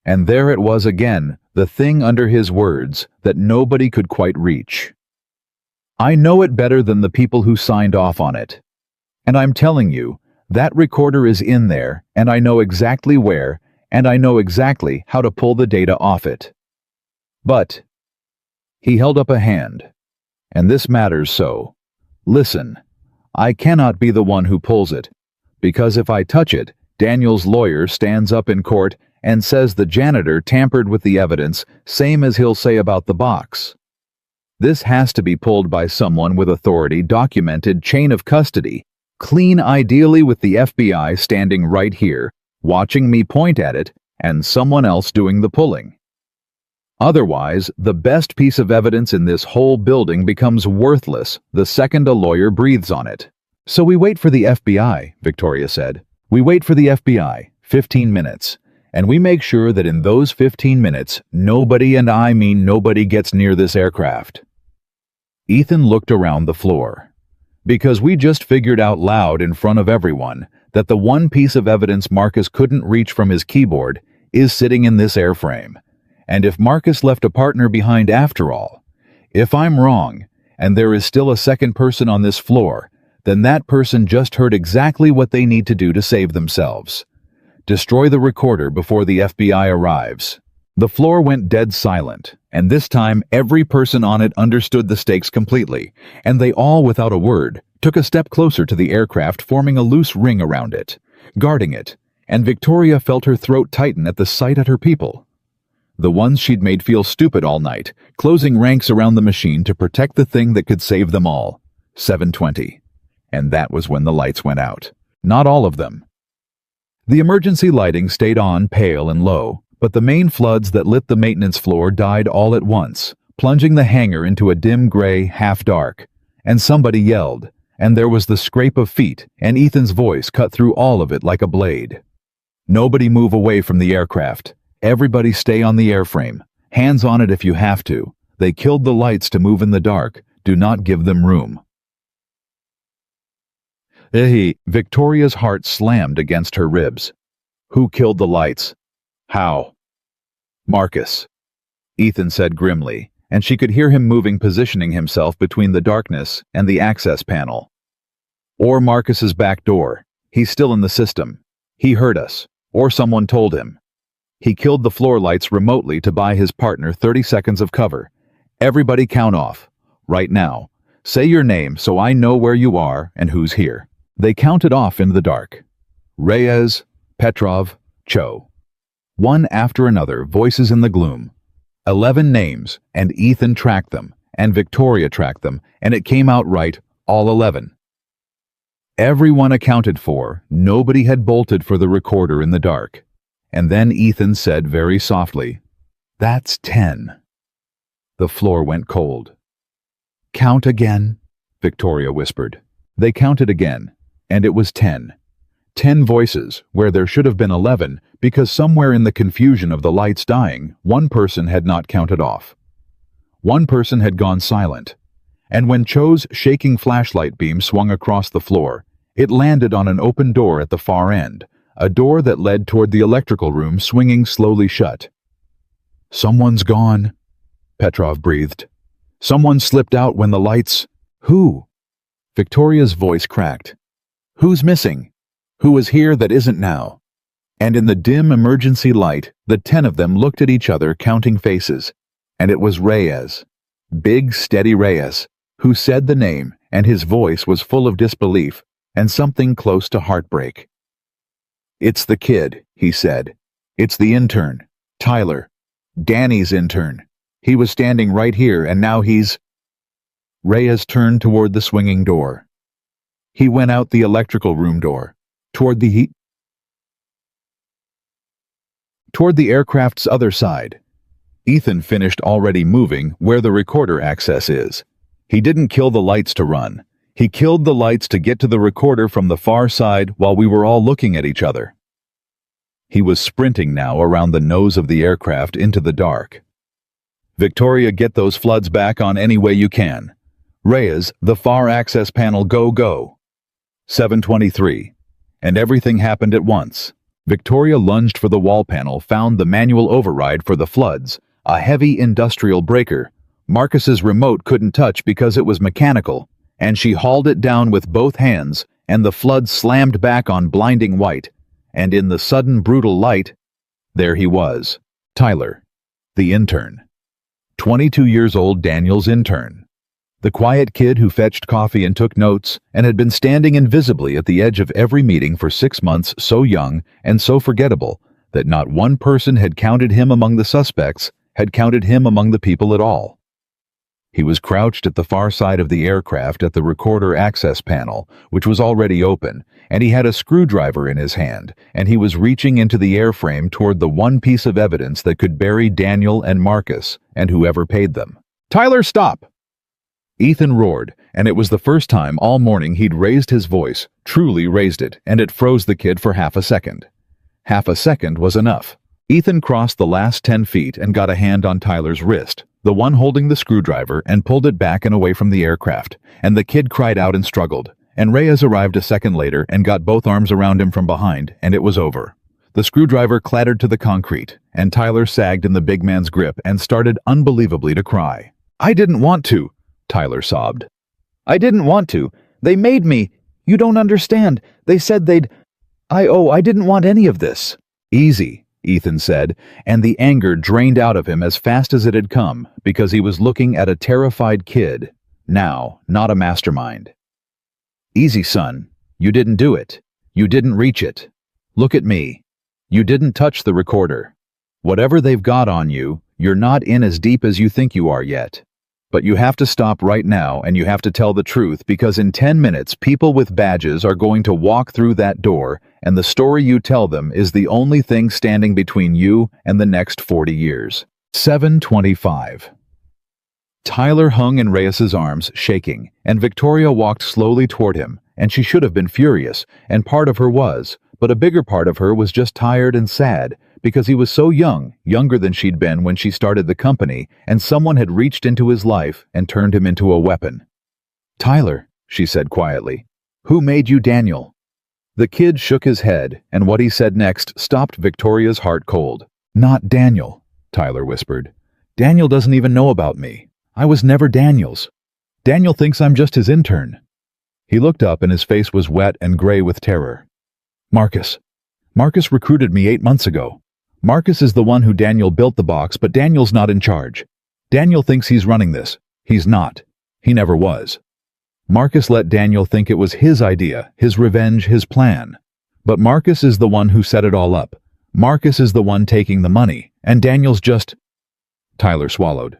And there it was again, the thing under his words that nobody could quite reach. I know it better than the people who signed off on it. And I'm telling you, that recorder is in there, and I know exactly where, and I know exactly how to pull the data off it. But, he held up a hand, and this matters so. Listen, I cannot be the one who pulls it, because if I touch it, Daniel's lawyer stands up in court and says the janitor tampered with the evidence, same as he'll say about the box. This has to be pulled by someone with authority, documented chain of custody, clean ideally with the FBI standing right here, watching me point at it, and someone else doing the pulling. Otherwise, the best piece of evidence in this whole building becomes worthless the second a lawyer breathes on it. So we wait for the FBI, Victoria said. We wait for the FBI, 15 minutes, and we make sure that in those 15 minutes, nobody, and I mean nobody, gets near this aircraft. Ethan looked around the floor. Because we just figured out loud in front of everyone that the one piece of evidence Marcus couldn't reach from his keyboard is sitting in this airframe. And if Marcus left a partner behind after all, if I'm wrong, and there is still a second person on this floor, then that person just heard exactly what they need to do to save themselves. Destroy the recorder before the FBI arrives. The floor went dead silent, and this time every person on it understood the stakes completely, and they all, without a word, took a step closer to the aircraft, forming a loose ring around it, guarding it, and Victoria felt her throat tighten at the sight at her people. The ones she'd made feel stupid all night, closing ranks around the machine to protect the thing that could save them all. 7:20. And that was when the lights went out. Not all of them. The emergency lighting stayed on, pale and low, but the main floods that lit the maintenance floor died all at once, plunging the hangar into a dim gray, half-dark. And somebody yelled, and there was the scrape of feet, and Ethan's voice cut through all of it like a blade. Nobody move away from the aircraft. Everybody stay on the airframe. Hands on it if you have to. They killed the lights to move in the dark. Do not give them room. Victoria's heart slammed against her ribs. Who killed the lights? How? Marcus, Ethan said grimly, and she could hear him moving, positioning himself between the darkness and the access panel. Or Marcus's back door. He's still in the system. He heard us, or someone told him. He killed the floor lights remotely to buy his partner 30 seconds of cover. Everybody count off. Right now. Say your name so I know where you are and who's here. They counted off in the dark. Reyes, Petrov, Cho. One after another, voices in the gloom. 11 names, and Ethan tracked them, and Victoria tracked them, and it came out right, all 11. Everyone accounted for, nobody had bolted for the recorder in the dark. And then Ethan said very softly, "That's 10. The floor went cold. "Count again," Victoria whispered. They counted again, and it was 10. 10 voices, where there should have been 11, because somewhere in the confusion of the lights dying, one person had not counted off. One person had gone silent, and when Cho's shaking flashlight beam swung across the floor, it landed on an open door at the far end, a door that led toward the electrical room swinging slowly shut. "Someone's gone," Petrov breathed. "Someone slipped out when the lights—" "Who?" Victoria's voice cracked. "Who's missing? Who was here that isn't now?" And in the dim emergency light, the 10 of them looked at each other, counting faces. And it was Reyes, big, steady Reyes, who said the name, and his voice was full of disbelief and something close to heartbreak. "It's the kid," he said. "It's the intern, Tyler. Danny's intern. He was standing right here, and now he's—" Reyes turned toward the swinging door. He went out the electrical room door, toward the aircraft's other side. Ethan finished already moving where the recorder access is. He didn't kill the lights to run. He killed the lights to get to the recorder from the far side while we were all looking at each other. He was sprinting now around the nose of the aircraft into the dark. Victoria, get those floods back on any way you can. Reyes, the far access panel, go. 7:23. And everything happened at once. Victoria lunged for the wall panel, found the manual override for the floods, a heavy industrial breaker. Marcus's remote couldn't touch because it was mechanical, and she hauled it down with both hands, and the flood slammed back on blinding white. And in the sudden brutal light, there he was, Tyler, the intern. 22 years old, Daniel's intern. The quiet kid who fetched coffee and took notes and had been standing invisibly at the edge of every meeting for 6 months, so young and so forgettable that not one person had counted him among the suspects, had counted him among the people at all. He was crouched at the far side of the aircraft at the recorder access panel, which was already open, and he had a screwdriver in his hand, and he was reaching into the airframe toward the one piece of evidence that could bury Daniel and Marcus and whoever paid them. "Tyler, stop!" Ethan roared, and it was the first time all morning he'd raised his voice, truly raised it, and it froze the kid for half a second. Half a second was enough. Ethan crossed the last 10 feet and got a hand on Tyler's wrist, the one holding the screwdriver, and pulled it back and away from the aircraft, and the kid cried out and struggled, and Reyes arrived a second later and got both arms around him from behind, and it was over. The screwdriver clattered to the concrete, and Tyler sagged in the big man's grip and started unbelievably to cry. "I didn't want to," Tyler sobbed. "I didn't want to. They made me. You don't understand. They said they'd... I didn't want any of this." "Easy," Ethan said, and the anger drained out of him as fast as it had come, because he was looking at a terrified kid, now, not a mastermind. "Easy, son. You didn't do it. You didn't reach it. Look at me. You didn't touch the recorder. Whatever they've got on you, you're not in as deep as you think you are yet. But you have to stop right now, and you have to tell the truth, because in 10 minutes people with badges are going to walk through that door, and the story you tell them is the only thing standing between you and the next 40 years. 7:25. Tyler hung in Reyes's arms, shaking, and Victoria walked slowly toward him, and she should have been furious, and part of her was, but a bigger part of her was just tired and sad, because he was so young, younger than she'd been when she started the company, and someone had reached into his life and turned him into a weapon. "Tyler," she said quietly, "who made you Daniel?" The kid shook his head, and what he said next stopped Victoria's heart cold. "Not Daniel," Tyler whispered. "Daniel doesn't even know about me. I was never Daniel's. Daniel thinks I'm just his intern." He looked up and his face was wet and gray with terror. Marcus recruited me 8 months ago. Marcus is the one who Daniel built the box, but Daniel's not in charge. Daniel thinks he's running this. He's not. He never was. Marcus let Daniel think it was his idea, his revenge, his plan. But Marcus is the one who set it all up. Marcus is the one taking the money, and Daniel's just... Tyler swallowed.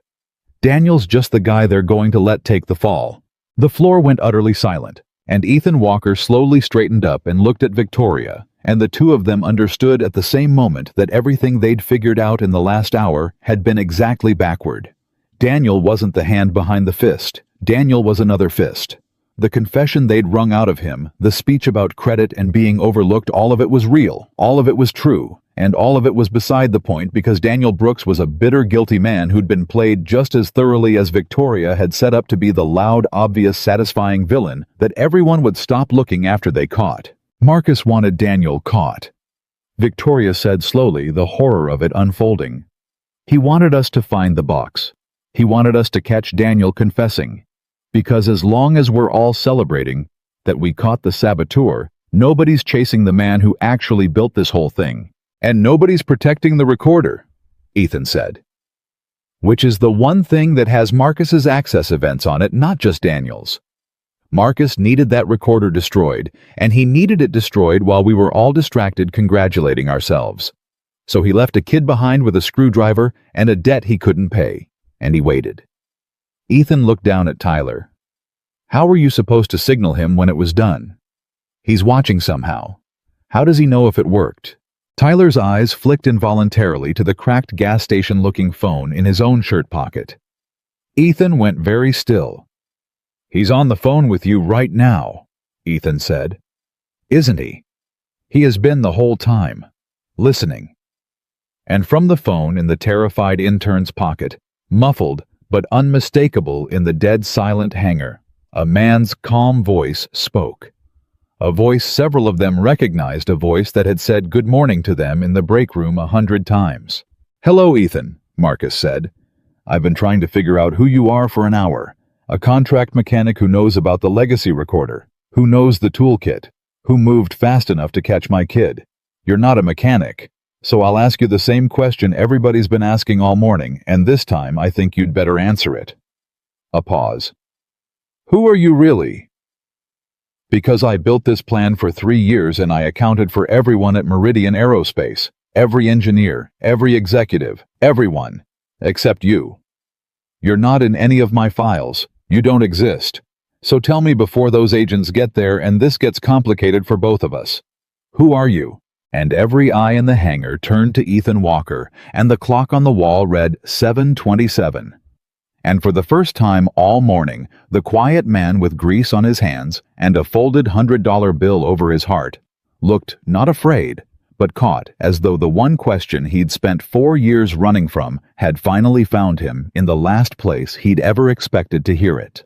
Daniel's just the guy they're going to let take the fall. The floor went utterly silent, and Ethan Walker slowly straightened up and looked at Victoria, and the two of them understood at the same moment that everything they'd figured out in the last hour had been exactly backward. Daniel wasn't the hand behind the fist. Daniel was another fist. The confession they'd wrung out of him, the speech about credit and being overlooked, all of it was real, all of it was true, and all of it was beside the point because Daniel Brooks was a bitter, guilty man who'd been played just as thoroughly as Victoria had set up to be the loud, obvious, satisfying villain that everyone would stop looking after they caught. Marcus wanted Daniel caught. Victoria said slowly, the horror of it unfolding. He wanted us to find the box. He wanted us to catch Daniel confessing. Because as long as we're all celebrating that we caught the saboteur, nobody's chasing the man who actually built this whole thing. And nobody's protecting the recorder, Ethan said. Which is the one thing that has Marcus's access events on it, not just Daniel's. Marcus needed that recorder destroyed, and he needed it destroyed while we were all distracted congratulating ourselves. So he left a kid behind with a screwdriver and a debt he couldn't pay, and he waited. Ethan looked down at Tyler. How were you supposed to signal him when it was done? He's watching somehow. How does he know if it worked? Tyler's eyes flicked involuntarily to the cracked gas station-looking phone in his own shirt pocket. Ethan went very still. "He's on the phone with you right now," Ethan said. "Isn't he? He has been the whole time, listening." And from the phone in the terrified intern's pocket, muffled but unmistakable in the dead silent hangar, a man's calm voice spoke. A voice several of them recognized, a voice that had said good morning to them in the break room 100 times. "Hello, Ethan," Marcus said. "I've been trying to figure out who you are for an hour. A contract mechanic who knows about the legacy recorder, who knows the toolkit, who moved fast enough to catch my kid. You're not a mechanic, so I'll ask you the same question everybody's been asking all morning, and this time I think you'd better answer it." A pause. "Who are you really?" "Because I built this plan for 3 years and I accounted for everyone at Meridian Aerospace, every engineer, every executive, everyone, except you. You're not in any of my files. You don't exist. So tell me before those agents get there and this gets complicated for both of us. Who are you?" And every eye in the hangar turned to Ethan Walker, and the clock on the wall read 7:27. And for the first time all morning, the quiet man with grease on his hands and a folded $100 bill over his heart looked not afraid, but caught, as though the one question he'd spent 4 years running from had finally found him in the last place he'd ever expected to hear it.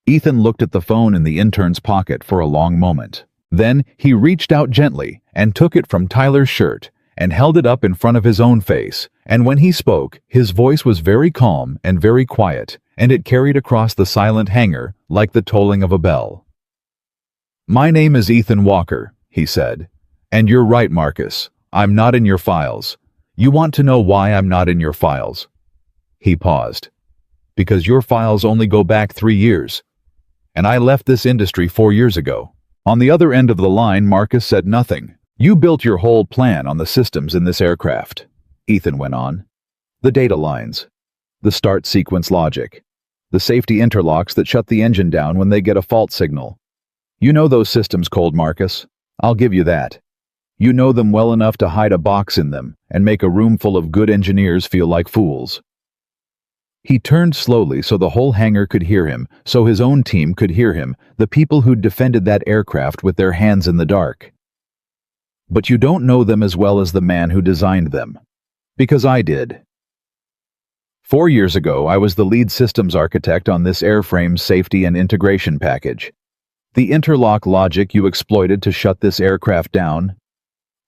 Ethan looked at the phone in the intern's pocket for a long moment. Then he reached out gently and took it from Tyler's shirt and held it up in front of his own face, and when he spoke, his voice was very calm and very quiet, and it carried across the silent hangar like the tolling of a bell. "My name is Ethan Walker," he said. "And you're right, Marcus. I'm not in your files. You want to know why I'm not in your files?" He paused. "Because your files only go back 3 years. And I left this industry 4 years ago." On the other end of the line, Marcus said nothing. "You built your whole plan on the systems in this aircraft," Ethan went on. "The data lines, the start sequence logic, the safety interlocks that shut the engine down when they get a fault signal. You know those systems cold, Marcus. I'll give you that. You know them well enough to hide a box in them and make a room full of good engineers feel like fools." He turned slowly so the whole hangar could hear him, so his own team could hear him, the people who'd defended that aircraft with their hands in the dark. "But you don't know them as well as the man who designed them. Because I did. 4 years ago, I was the lead systems architect on this airframe's safety and integration package. The interlock logic you exploited to shut this aircraft down,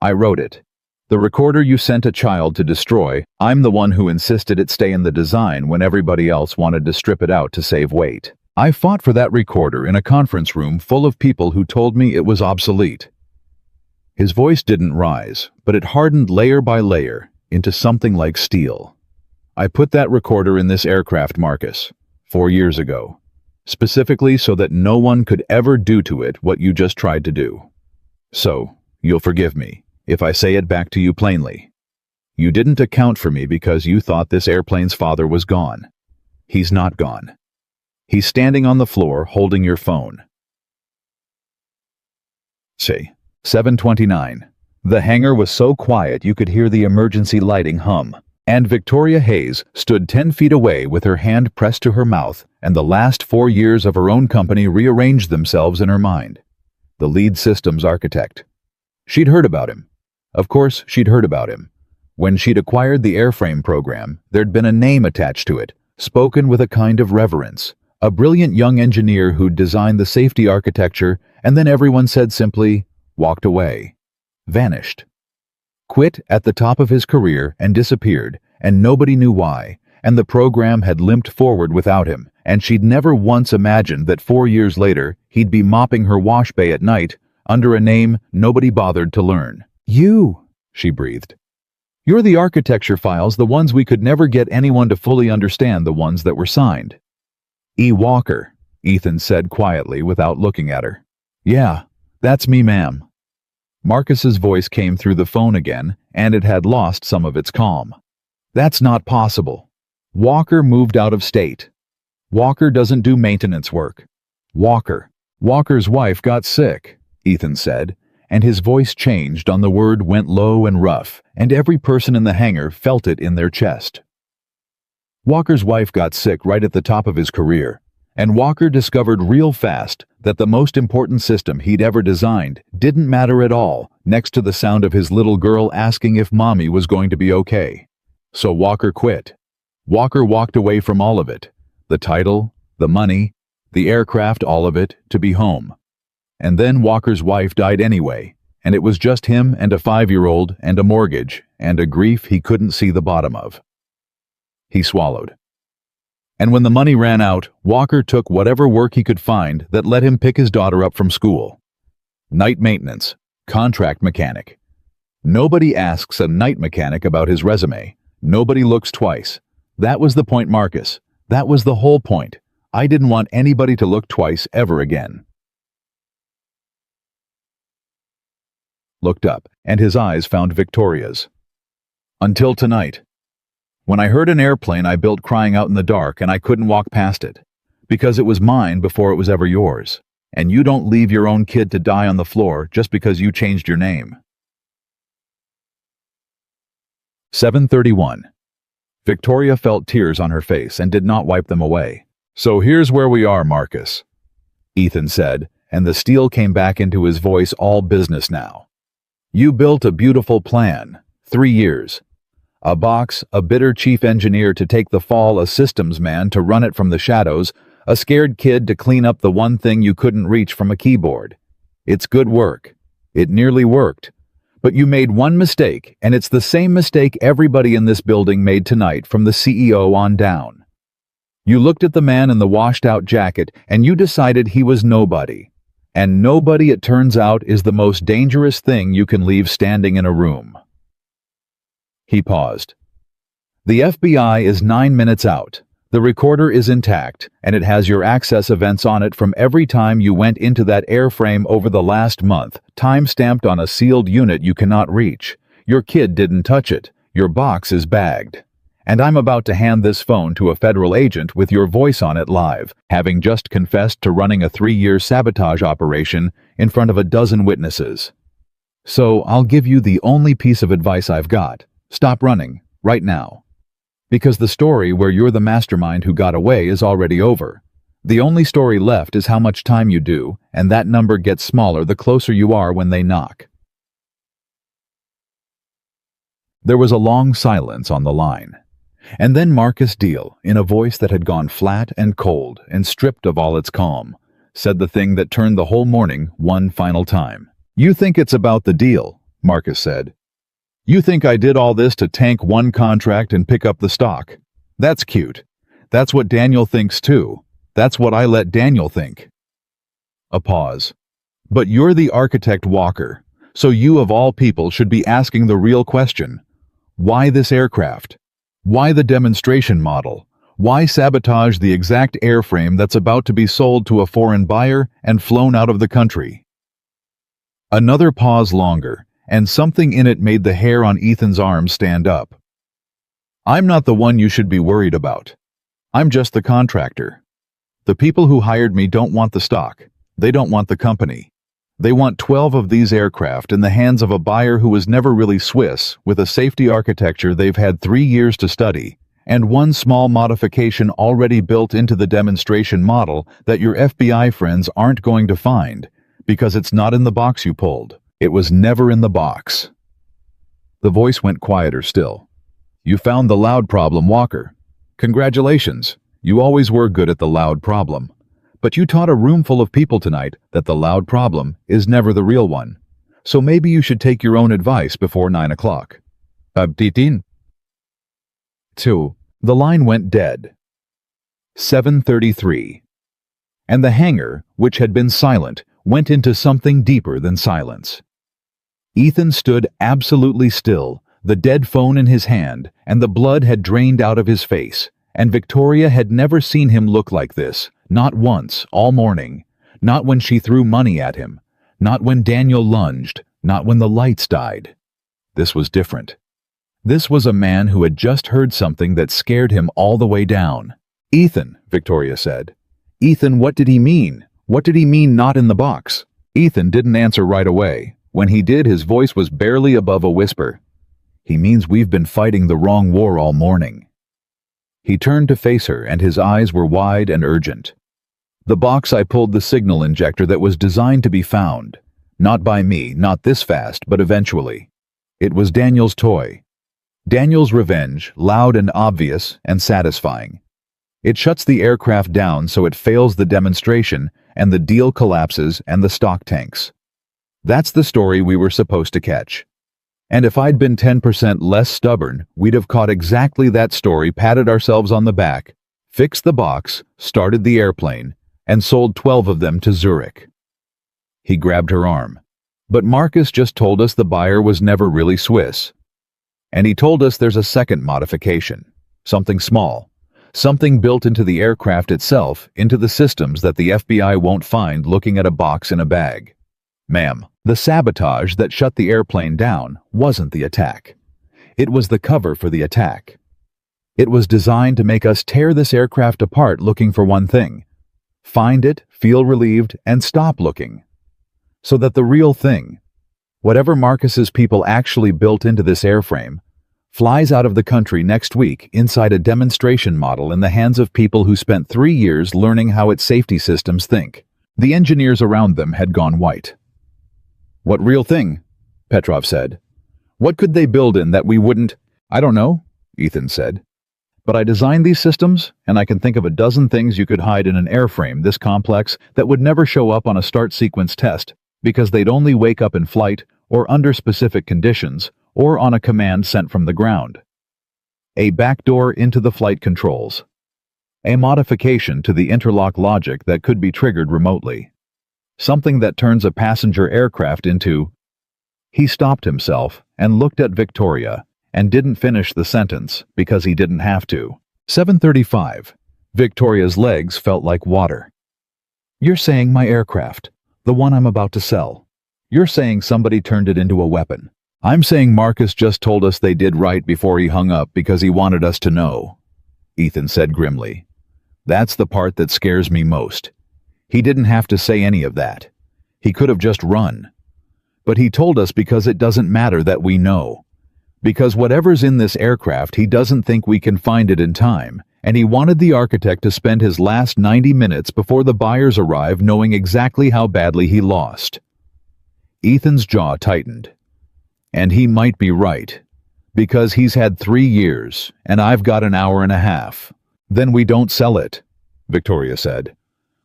I wrote it. The recorder you sent a child to destroy, I'm the one who insisted it stay in the design when everybody else wanted to strip it out to save weight. I fought for that recorder in a conference room full of people who told me it was obsolete." His voice didn't rise, but it hardened layer by layer into something like steel. "I put that recorder in this aircraft, Marcus, 4 years ago, specifically so that no one could ever do to it what you just tried to do. So, you'll forgive me if I say it back to you plainly. You didn't account for me because you thought this airplane's father was gone. He's not gone. He's standing on the floor holding your phone." See, 7:29. The hangar was so quiet you could hear the emergency lighting hum, and Victoria Hayes stood 10 feet away with her hand pressed to her mouth, and the last 4 years of her own company rearranged themselves in her mind. The lead systems architect. She'd heard about him. Of course, she'd heard about him. When she'd acquired the airframe program, there'd been a name attached to it, spoken with a kind of reverence. A brilliant young engineer who'd designed the safety architecture, and then everyone said simply, walked away. Vanished. Quit at the top of his career and disappeared, and nobody knew why, and the program had limped forward without him, and she'd never once imagined that 4 years later he'd be mopping her wash bay at night under a name nobody bothered to learn. "You," she breathed. "You're the architecture files, the ones we could never get anyone to fully understand, the ones that were signed." "E. Walker," Ethan said quietly without looking at her. "Yeah, that's me, ma'am." Marcus's voice came through the phone again, and it had lost some of its calm. "That's not possible. Walker moved out of state. Walker doesn't do maintenance work. Walker's wife got sick," Ethan said, and his voice changed on the word went low and rough, and every person in the hangar felt it in their chest. "Walker's wife got sick right at the top of his career, And Walker discovered real fast that the most important system he'd ever designed didn't matter at all next to the sound of his little girl asking if mommy was going to be okay. So Walker quit. Walker walked away from all of it. The title, the money, the aircraft, all of it, to be home. And then Walker's wife died anyway, and it was just him and a 5-year-old and a mortgage and a grief he couldn't see the bottom of. He swallowed. And when the money ran out, Walker took whatever work he could find that let him pick his daughter up from school. Night maintenance, contract mechanic. Nobody asks a night mechanic about his resume. Nobody looks twice. That was the point, Marcus. That was the whole point. I didn't want anybody to look twice ever again. Looked up, and his eyes found Victoria's. Until tonight. When I heard an airplane I built crying out in the dark and I couldn't walk past it. Because it was mine before it was ever yours. And you don't leave your own kid to die on the floor just because you changed your name. 7:31. Victoria felt tears on her face and did not wipe them away. So here's where we are, Marcus, Ethan said, and the steel came back into his voice, all business now. You built a beautiful plan. 3 years. A box, a bitter chief engineer to take the fall, a systems man to run it from the shadows, a scared kid to clean up the one thing you couldn't reach from a keyboard. It's good work. It nearly worked. But you made one mistake, and it's the same mistake everybody in this building made tonight from the CEO on down. You looked at the man in the washed-out jacket, and you decided he was nobody. And nobody, it turns out, is the most dangerous thing you can leave standing in a room. He paused. The FBI is 9 minutes out. The recorder is intact, and it has your access events on it from every time you went into that airframe over the last month, time-stamped on a sealed unit you cannot reach. Your kid didn't touch it. Your box is bagged. And I'm about to hand this phone to a federal agent with your voice on it live, having just confessed to running a 3-year sabotage operation in front of a dozen witnesses. So I'll give you the only piece of advice I've got. Stop running, right now. Because the story where you're the mastermind who got away is already over. The only story left is how much time you do, and that number gets smaller the closer you are when they knock. There was a long silence on the line. And then Marcus Deal, in a voice that had gone flat and cold and stripped of all its calm, said the thing that turned the whole morning one final time. You think it's about the deal, Marcus said. You think I did all this to tank one contract and pick up the stock. That's cute. That's what Daniel thinks too. That's what I let Daniel think. A pause. But you're the architect, Walker, so you of all people should be asking the real question. Why this aircraft? Why the demonstration model? Why sabotage the exact airframe that's about to be sold to a foreign buyer and flown out of the country? Another pause longer, and something in it made the hair on Ethan's arm stand up. I'm not the one you should be worried about. I'm just the contractor. The people who hired me don't want the stock. They don't want the company. They want 12 of these aircraft in the hands of a buyer who was never really Swiss, with a safety architecture they've had 3 years to study, and one small modification already built into the demonstration model that your FBI friends aren't going to find, because it's not in the box you pulled. It was never in the box. The voice went quieter still. You found the loud problem, Walker. Congratulations. You always were good at the loud problem. But you taught a room full of people tonight that the loud problem is never the real one. So maybe you should take your own advice before 9 o'clock. Abditin. 2. The line went dead. 7:33. And the hangar, which had been silent, went into something deeper than silence. Ethan stood absolutely still, the dead phone in his hand, and the blood had drained out of his face, and Victoria had never seen him look like this, not once, all morning, not when she threw money at him, not when Daniel lunged, not when the lights died. This was different. This was a man who had just heard something that scared him all the way down. Ethan, Victoria said. Ethan, what did he mean? What did he mean not in the box? Ethan didn't answer right away. When he did, his voice was barely above a whisper. He means we've been fighting the wrong war all morning. He turned to face her, and his eyes were wide and urgent. The box I pulled the signal injector that was designed to be found. Not by me, not this fast, but eventually. It was Daniel's toy. Daniel's revenge, loud and obvious and satisfying. It shuts the aircraft down so it fails the demonstration and the deal collapses and the stock tanks. That's the story we were supposed to catch. And if I'd been 10% less stubborn, we'd have caught exactly that story, patted ourselves on the back, fixed the box, started the airplane, and sold 12 of them to Zurich. He grabbed her arm. But Marcus just told us the buyer was never really Swiss. And he told us there's a second modification. Something small. Something built into the aircraft itself, into the systems that the FBI won't find looking at a box in a bag. Ma'am, the sabotage that shut the airplane down wasn't the attack. It was the cover for the attack. It was designed to make us tear this aircraft apart looking for one thing. Find it, feel relieved, and stop looking. So that the real thing, whatever Marcus's people actually built into this airframe, flies out of the country next week inside a demonstration model in the hands of people who spent 3 years learning how its safety systems think. The engineers around them had gone white. What real thing? Petrov said. What could they build in that we wouldn't? I don't know, Ethan said. But I designed these systems, and I can think of a dozen things you could hide in an airframe this complex that would never show up on a start sequence test, because they'd only wake up in flight or under specific conditions or on a command sent from the ground. A backdoor into the flight controls. A modification to the interlock logic that could be triggered remotely. Something that turns a passenger aircraft into... He stopped himself and looked at Victoria and didn't finish the sentence because he didn't have to. 7:35. Victoria's legs felt like water. You're saying my aircraft, the one I'm about to sell. You're saying somebody turned it into a weapon. I'm saying Marcus just told us they did right before he hung up because he wanted us to know, Ethan said grimly. That's the part that scares me most. He didn't have to say any of that. He could have just run. But he told us because it doesn't matter that we know. Because whatever's in this aircraft, he doesn't think we can find it in time, and he wanted the architect to spend his last 90 minutes before the buyers arrive knowing exactly how badly he lost. Ethan's jaw tightened. And he might be right, because he's had 3 years, and I've got an hour and a half. Then we don't sell it, Victoria said.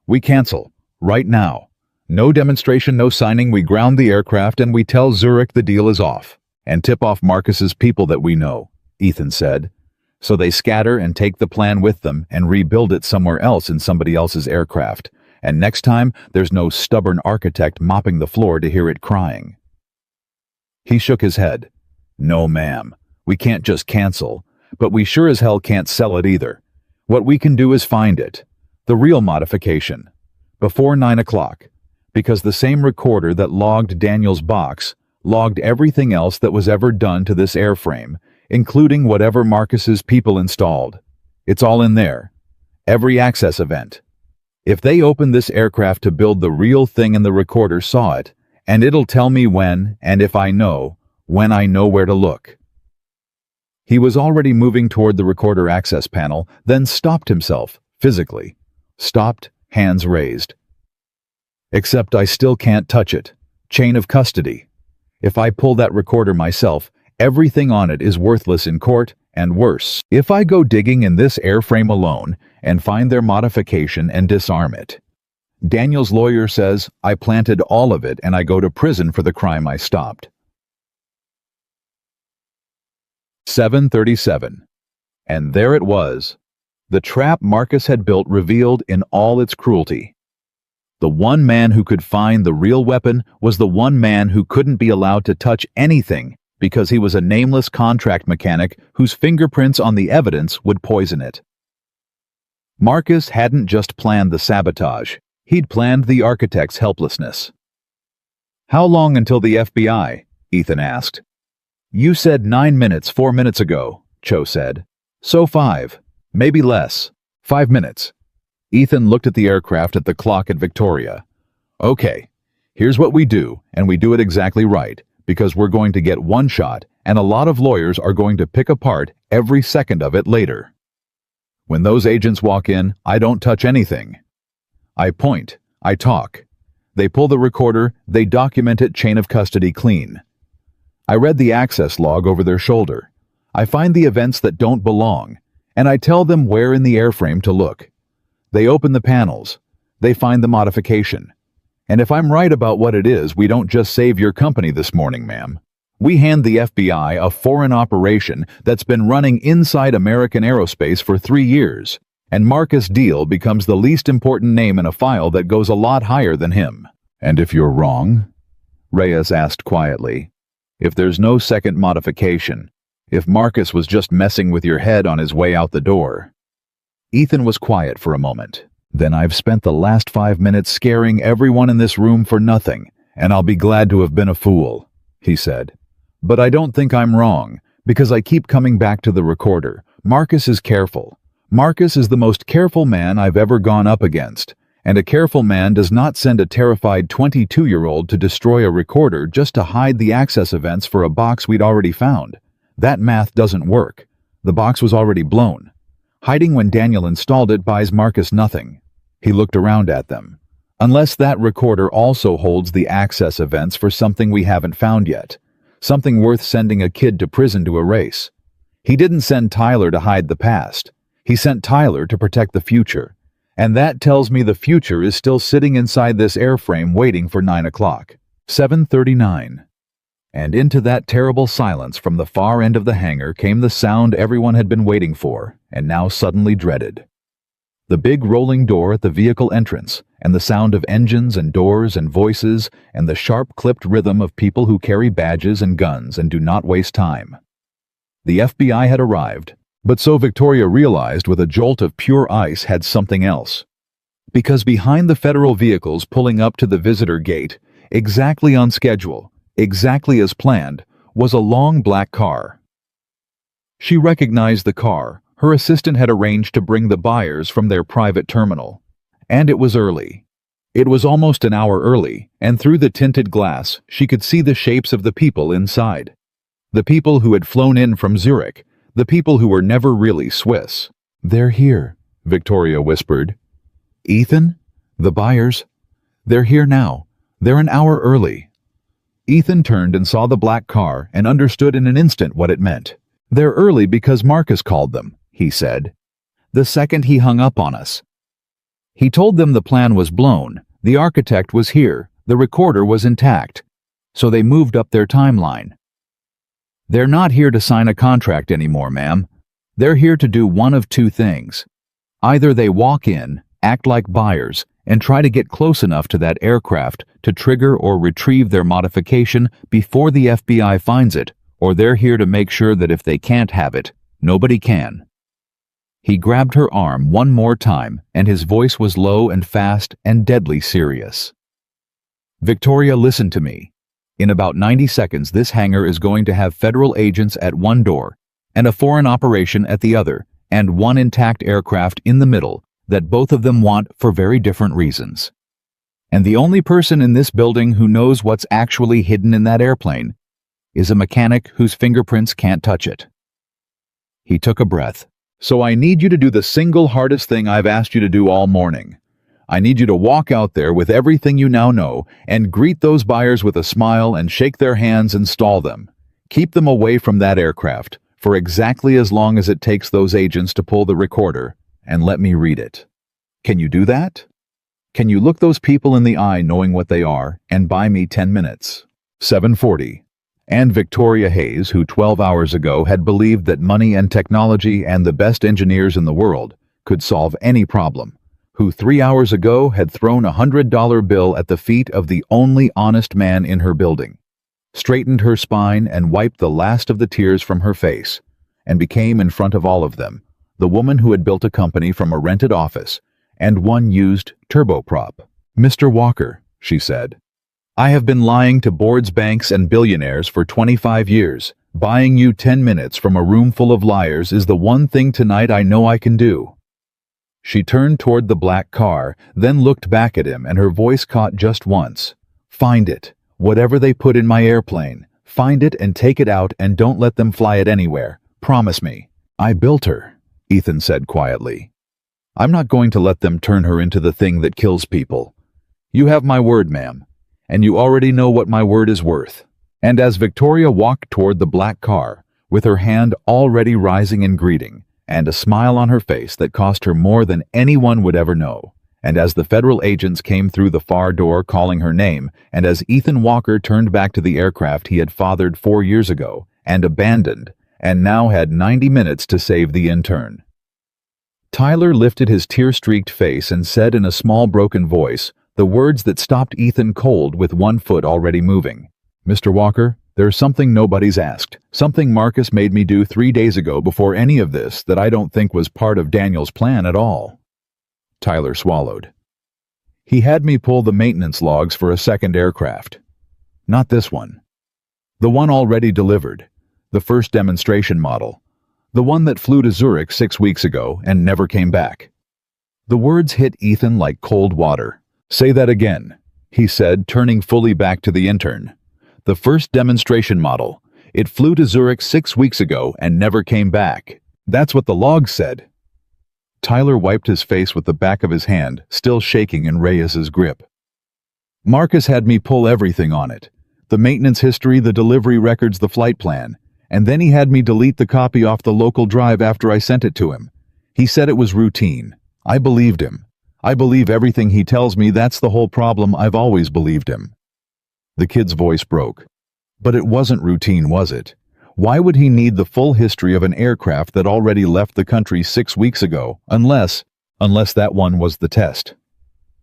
We cancel, right now. No demonstration, no signing, we ground the aircraft and we tell Zurich the deal is off. And tip off Marcus's people that we know, Ethan said. So they scatter and take the plan with them and rebuild it somewhere else in somebody else's aircraft. And next time, there's no stubborn architect mopping the floor to hear it crying. He shook his head. No, ma'am. We can't just cancel. But we sure as hell can't sell it either. What we can do is find it. The real modification. Before 9 o'clock. Because the same recorder that logged Daniel's box logged everything else that was ever done to this airframe, including whatever Marcus's people installed. It's all in there. Every access event. If they opened this aircraft to build the real thing and the recorder saw it, and it'll tell me when, and if I know, when I know where to look. He was already moving toward the recorder access panel, then stopped himself, physically. Stopped, hands raised. Except I still can't touch it. Chain of custody. If I pull that recorder myself, everything on it is worthless in court, and worse, if I go digging in this airframe alone and find their modification and disarm it. Daniel's lawyer says I planted all of it and I go to prison for the crime I stopped. 7:37. And there it was. The trap Marcus had built revealed in all its cruelty. The one man who could find the real weapon was the one man who couldn't be allowed to touch anything because he was a nameless contract mechanic whose fingerprints on the evidence would poison it. Marcus hadn't just planned the sabotage, he'd planned the architect's helplessness. How long until the FBI? Ethan asked. You said 9 minutes 4 minutes ago, Cho said. So 5, maybe less. 5 minutes. Ethan looked at the aircraft at the clock at Victoria. Okay, here's what we do, and we do it exactly right, because we're going to get one shot, and a lot of lawyers are going to pick apart every second of it later. When those agents walk in, I don't touch anything. I point. I talk. They pull the recorder, they document it chain of custody clean. I read the access log over their shoulder. I find the events that don't belong, and I tell them where in the airframe to look. They open the panels. They find the modification. And if I'm right about what it is, we don't just save your company this morning, ma'am. We hand the FBI a foreign operation that's been running inside American aerospace for 3 years, and Marcus Deal becomes the least important name in a file that goes a lot higher than him. And if you're wrong? Reyes asked quietly. If there's no second modification, if Marcus was just messing with your head on his way out the door. Ethan was quiet for a moment. Then I've spent the last 5 minutes scaring everyone in this room for nothing, and I'll be glad to have been a fool, he said. But I don't think I'm wrong, because I keep coming back to the recorder. Marcus is careful. Marcus is the most careful man I've ever gone up against, and a careful man does not send a terrified 22-year-old to destroy a recorder just to hide the access events for a box we'd already found. That math doesn't work. The box was already blown. Hiding when Daniel installed it buys Marcus nothing. He looked around at them. Unless that recorder also holds the access events for something we haven't found yet. Something worth sending a kid to prison to erase. He didn't send Tyler to hide the past. He sent Tyler to protect the future. And that tells me the future is still sitting inside this airframe waiting for 9 o'clock. 7:39. And into that terrible silence from the far end of the hangar came the sound everyone had been waiting for, and now suddenly dreaded. The big rolling door at the vehicle entrance, and the sound of engines and doors and voices, and the sharp-clipped rhythm of people who carry badges and guns and do not waste time. The FBI had arrived, but so Victoria realized with a jolt of pure ice had something else. Because behind the federal vehicles pulling up to the visitor gate, exactly on schedule, exactly as planned, was a long black car. She recognized the car. Her assistant had arranged to bring the buyers from their private terminal. And it was early. It was almost an hour early, and through the tinted glass, she could see the shapes of the people inside. The people who had flown in from Zurich, the people who were never really Swiss. "They're here," Victoria whispered. "Ethan? The buyers? They're here now. They're an hour early." Ethan turned and saw the black car and understood in an instant what it meant. "They're early because Marcus called them," he said. "The second he hung up on us. He told them the plan was blown, the architect was here, the recorder was intact. So they moved up their timeline. They're not here to sign a contract anymore, ma'am. They're here to do one of two things. Either they walk in, act like buyers, and try to get close enough to that aircraft to trigger or retrieve their modification before the FBI finds it, or they're here to make sure that if they can't have it, nobody can." He grabbed her arm one more time, and his voice was low and fast and deadly serious. "Victoria, listen to me. In about 90 seconds, this hangar is going to have federal agents at one door, and a foreign operation at the other, and one intact aircraft in the middle that both of them want for very different reasons. And the only person in this building who knows what's actually hidden in that airplane is a mechanic whose fingerprints can't touch it." He took a breath. "So I need you to do the single hardest thing I've asked you to do all morning. I need you to walk out there with everything you now know and greet those buyers with a smile and shake their hands and stall them. Keep them away from that aircraft for exactly as long as it takes those agents to pull the recorder, and let me read it. Can you do that? Can you look those people in the eye knowing what they are and buy me 10 minutes? 7:40. And Victoria Hayes, who 12 hours ago had believed that money and technology and the best engineers in the world could solve any problem, who 3 hours ago had thrown a $100 bill at the feet of the only honest man in her building, straightened her spine and wiped the last of the tears from her face, and became in front of all of them the woman who had built a company from a rented office and one used turboprop. "Mr. Walker," she said, "I have been lying to boards, banks, and billionaires for 25 years. Buying you 10 minutes from a room full of liars is the one thing tonight I know I can do." She turned toward the black car, then looked back at him, and her voice caught just once. "Find it. Whatever they put in my airplane. Find it and take it out, and don't let them fly it anywhere. Promise me." "I built her," Ethan said quietly. I'm not going to let them turn her into the thing that kills people. You have my word, ma'am, and you already know what my word is worth." And as Victoria walked toward the black car, with her hand already rising in greeting, and a smile on her face that cost her more than anyone would ever know, and as the federal agents came through the far door calling her name, and as Ethan Walker turned back to the aircraft he had fathered 4 years ago and abandoned, and now had 90 minutes to save the intern. Tyler lifted his tear-streaked face and said in a small broken voice the words that stopped Ethan cold with one foot already moving. "Mr. Walker, there's something nobody's asked, something Marcus made me do 3 days ago before any of this that I don't think was part of Daniel's plan at all." Tyler swallowed. "He had me pull the maintenance logs for a second aircraft. Not this one. The one already delivered, the first demonstration model, the one that flew to Zurich 6 weeks ago and never came back." The words hit Ethan like cold water. "Say that again," he said, turning fully back to the intern. "The first demonstration model. It flew to Zurich 6 weeks ago and never came back. That's what the logs said." Tyler wiped his face with the back of his hand, still shaking in Reyes's grip. "Marcus had me pull everything on it. The maintenance history, the delivery records, the flight plan. And then he had me delete the copy off the local drive after I sent it to him. He said it was routine. I believed him. I believe everything he tells me. That's the whole problem. I've always believed him." The kid's voice broke. "But it wasn't routine, was it? Why would he need the full history of an aircraft that already left the country 6 weeks ago, unless that one was the test?"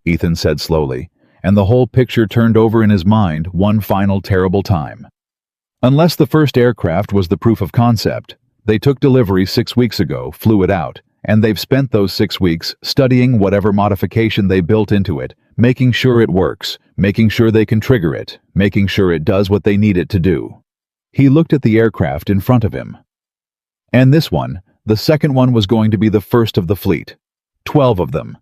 Ethan said slowly, and the whole picture turned over in his mind one final terrible time. "Unless the first aircraft was the proof of concept. They took delivery 6 weeks ago, flew it out, and they've spent those 6 weeks studying whatever modification they built into it, making sure it works, making sure they can trigger it, making sure it does what they need it to do." He looked at the aircraft in front of him. "And this one, the second one, was going to be the first of the fleet. 12 of them.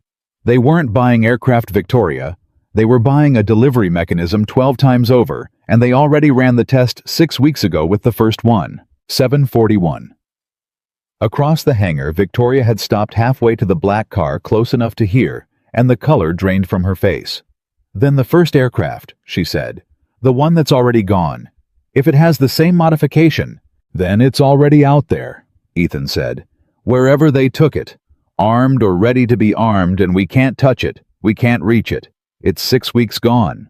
They weren't buying aircraft Victoria. They were buying a delivery mechanism 12 times over, and they already ran the test 6 weeks ago with the first one, 741. Across the hangar, Victoria had stopped halfway to the black car, close enough to hear, and the color drained from her face. "Then the first aircraft," she said. "The one that's already gone. If it has the same modification, then it's already out there," Ethan said. "Wherever they took it, armed or ready to be armed, and we can't touch it, we can't reach it. It's 6 weeks gone."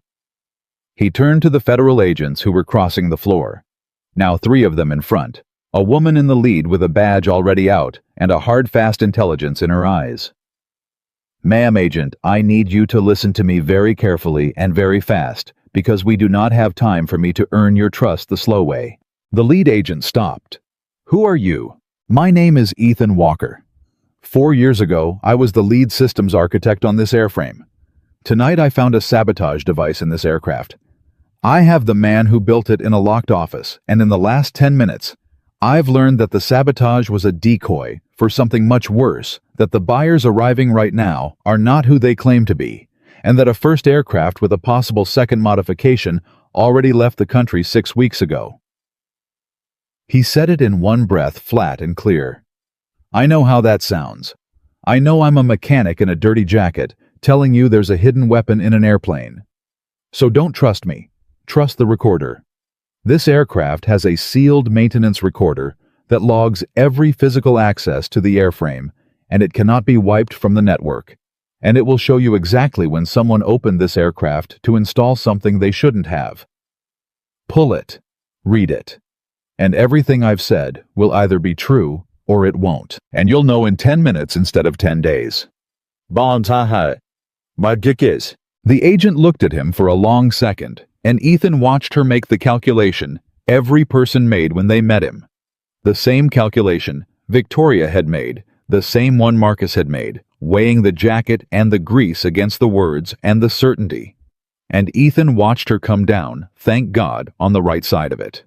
He turned to the federal agents who were crossing the floor. Now 3 of them in front, a woman in the lead with a badge already out and a hard-fast intelligence in her eyes. "Ma'am, agent, I need you to listen to me very carefully and very fast, because we do not have time for me to earn your trust the slow way." The lead agent stopped. "Who are you?" "My name is Ethan Walker. 4 years ago, I was the lead systems architect on this airframe. Tonight I found a sabotage device in this aircraft. I have the man who built it in a locked office, and in the last 10 minutes, I've learned that the sabotage was a decoy for something much worse, that the buyers arriving right now are not who they claim to be, and that a first aircraft with a possible second modification already left the country 6 weeks ago." He said it in one breath, flat and clear. "I know how that sounds. I know I'm a mechanic in a dirty jacket telling you there's a hidden weapon in an airplane. So don't trust me. Trust the recorder. This aircraft has a sealed maintenance recorder that logs every physical access to the airframe, and it cannot be wiped from the network. And it will show you exactly when someone opened this aircraft to install something they shouldn't have. Pull it. Read it. And everything I've said will either be true or it won't. And you'll know in 10 minutes instead of 10 days. The agent looked at him for a long second, and Ethan watched her make the calculation every person made when they met him. The same calculation Victoria had made, the same one Marcus had made, weighing the jacket and the grease against the words and the certainty. And Ethan watched her come down, thank God, on the right side of it.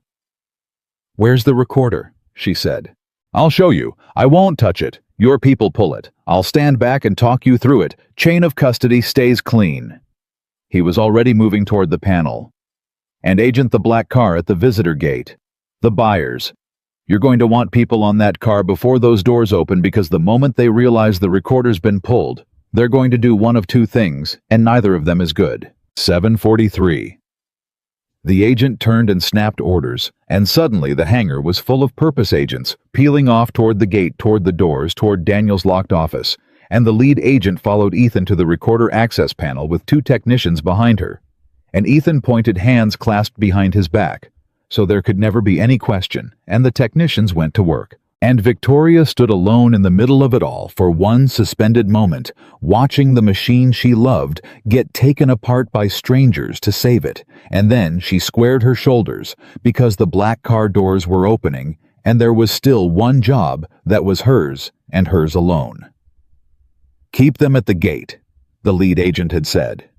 "Where's the recorder?" she said. "I'll show you. I won't touch it. Your people pull it. I'll stand back and talk you through it. Chain of custody stays clean." He was already moving toward the panel. "And agent the black car at the visitor gate. The buyers. You're going to want people on that car before those doors open because the moment they realize the recorder's been pulled, they're going to do one of two things, and neither of them is good. 7:43. The agent turned and snapped orders, and suddenly the hangar was full of purpose agents, peeling off toward the gate, toward the doors, toward Daniel's locked office, and the lead agent followed Ethan to the recorder access panel with two technicians behind her. And Ethan pointed, hands clasped behind his back, so there could never be any question, and the technicians went to work. And Victoria stood alone in the middle of it all for one suspended moment, watching the machine she loved get taken apart by strangers to save it, and then she squared her shoulders because the black car doors were opening, and there was still one job that was hers and hers alone. "Keep them at the gate," the lead agent had said.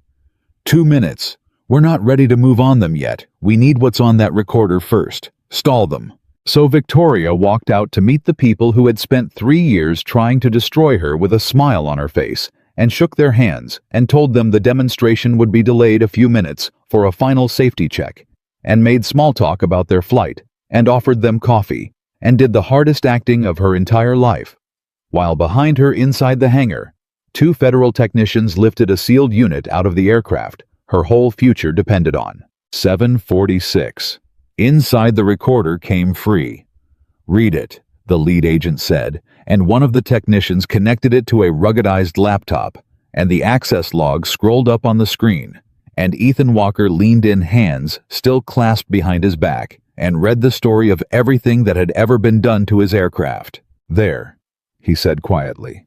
"2 minutes. We're not ready to move on them yet. We need what's on that recorder first. Stall them." So Victoria walked out to meet the people who had spent 3 years trying to destroy her with a smile on her face, and shook their hands and told them the demonstration would be delayed a few minutes for a final safety check, and made small talk about their flight, and offered them coffee, and did the hardest acting of her entire life. While behind her inside the hangar, 2 federal technicians lifted a sealed unit out of the aircraft her whole future depended on. 7:46. Inside the recorder came free. "Read it," the lead agent said, and one of the technicians connected it to a ruggedized laptop, and the access log scrolled up on the screen, and Ethan Walker leaned in, hands still clasped behind his back, and read the story of everything that had ever been done to his aircraft. "There," he said quietly.